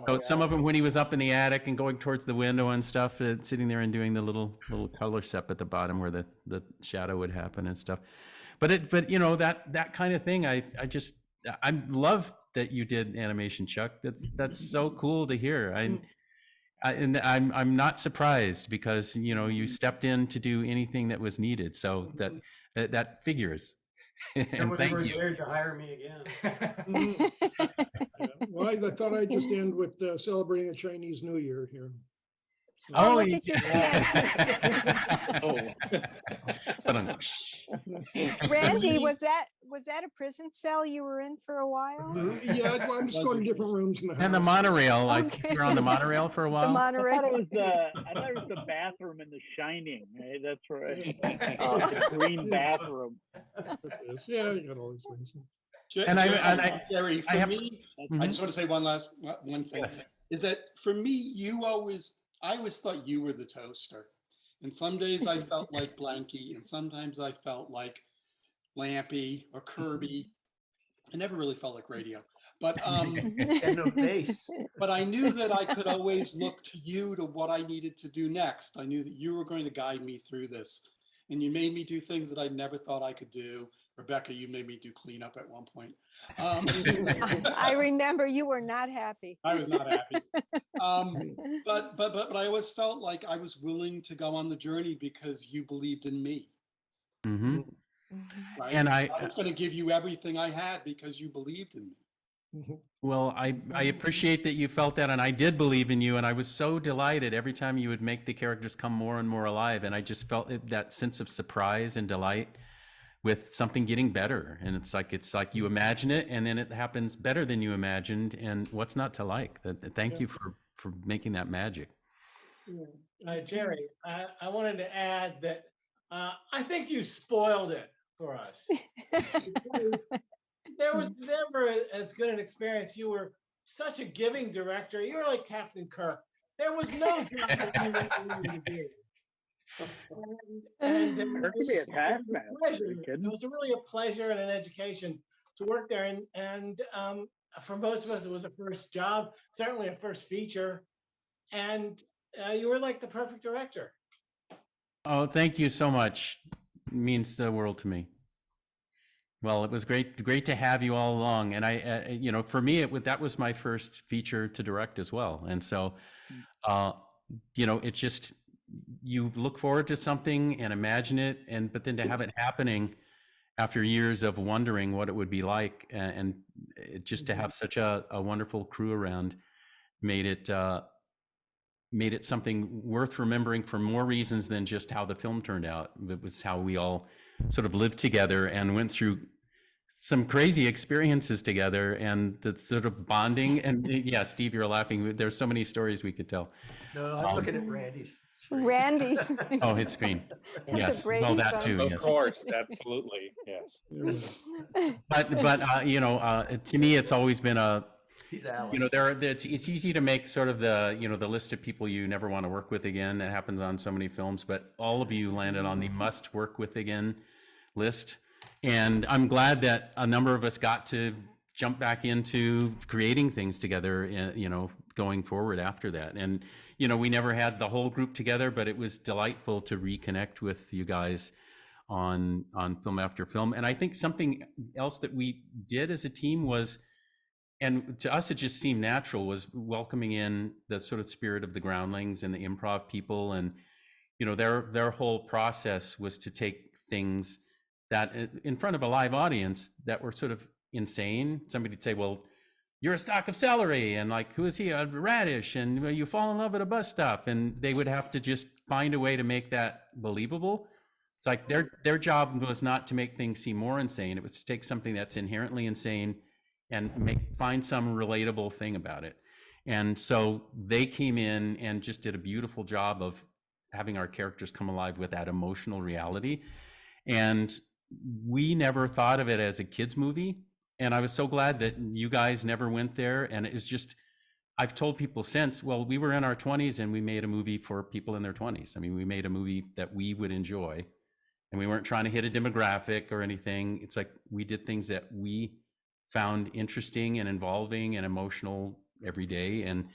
So some of them, when he was up in the attic and going towards the window and stuff, sitting there and doing the little color sep at the bottom where the shadow would happen and stuff. But that kind of thing, I love that you did animation, Chuck. That's so cool to hear. And I'm not surprised, because you stepped in to do anything that was needed. So that figures. And thank you. Dared to hire me again. Well, I thought I'd just end with celebrating the Chinese New Year here. Oh, look at you. Randy, was that a prison cell you were in for a while? Yeah, I'm just going to different rooms in the house. And the monorail. You were on the monorail for a while. The monorail. I thought it was the bathroom in The Shining. Hey, that's right. The green bathroom. Yeah, you got all these things. Jerry, for me, I just want to say one thing. Yes. Is that for me, I always thought you were the Toaster. And some days I felt like Blanky, and sometimes I felt like Lampy or Kirby. I never really felt like Radio. But no bass. But I knew that I could always look to you to what I needed to do next. I knew that you were going to guide me through this. And you made me do things that I never thought I could do. Rebecca, you made me do cleanup at one point. I remember you were not happy. I was not happy. But I always felt like I was willing to go on the journey because you believed in me. Mm-hmm. Right? And I was going to give you everything I had because you believed in me. Well, I appreciate that you felt that, and I did believe in you, and I was so delighted every time you would make the characters come more and more alive, and I just felt that sense of surprise and delight with something getting better. And it's like you imagine it and then it happens better than you imagined. And what's not to like? Thank you for making that magic. Jerry, I wanted to add that I think you spoiled it for us. There was never as good an experience. You were such a giving director. You were like Captain Kirk. There was no job that you didn't want to do. And Kirk could be a taskmaster. it was really a pleasure and an education to work there. And for most of us, it was a first job, certainly a first feature. And you were like the perfect director. Oh, thank you so much. It means the world to me. Well, it was great to have you all along. And I, for me, that was my first feature to direct as well. And so, it's just, you look forward to something and imagine it, but then to have it happening after years of wondering what it would be like, and just to have such a wonderful crew around made it something worth remembering for more reasons than just how the film turned out. It was how we all sort of lived together and went through some crazy experiences together, and the sort of bonding. And yeah, Steve, you're laughing. There's so many stories we could tell. No, I'm looking at Randy's. Randy's. Oh, his screen. Yes, well, that too. Of Yes. course, absolutely, yes. But to me, it's always been it's easy to make sort of the list of people you never want to work with again. That happens on so many films, but all of you landed on the must work with again list. And I'm glad that a number of us got to jump back into creating things together, going forward after that. And, we never had the whole group together, but it was delightful to reconnect with you guys on film after film. And I think something else that we did as a team was, and to us, it just seemed natural, was welcoming in the sort of spirit of the groundlings and the improv people. And, their whole process was to take things that in front of a live audience that were sort of insane. Somebody would say, well, you're a stalk of celery, and like, who is he? A radish, and you fall in love at a bus stop. And they would have to just find a way to make that believable. It's like their job was not to make things seem more insane. It was to take something that's inherently insane and find some relatable thing about it. And so they came in and just did a beautiful job of having our characters come alive with that emotional reality. And we never thought of it as a kids movie. And I was so glad that you guys never went there. And it was just, I've told people since, well, we were in our 20s and we made a movie for people in their 20s. I mean, we made a movie that we would enjoy, and we weren't trying to hit a demographic or anything. It's like we did things that we found interesting and involving and emotional every day. And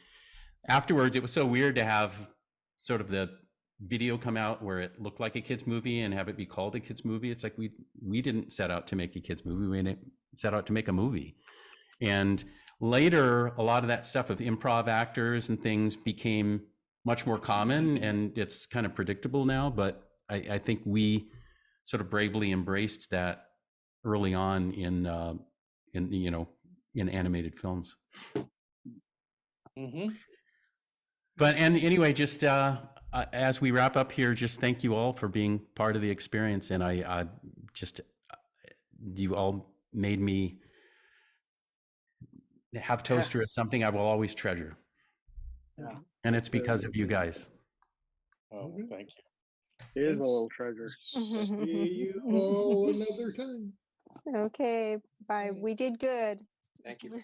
afterwards, it was so weird to have sort of the video come out where it looked like a kids movie and have it be called a kids movie. It's like we didn't set out to make a kids movie. We set out to make a movie. And later, a lot of that stuff of improv actors and things became much more common, and it's kind of predictable now. But I think we sort of bravely embraced that early on in animated films. Mm-hmm. But anyway, just as we wrap up here, just thank you all for being part of the experience. And you all made me have Toaster as something I will always treasure. Yeah. And it's because of you guys. Oh, thank you. It is a little treasure. See you all another time. Okay, bye. We did good. Thank you.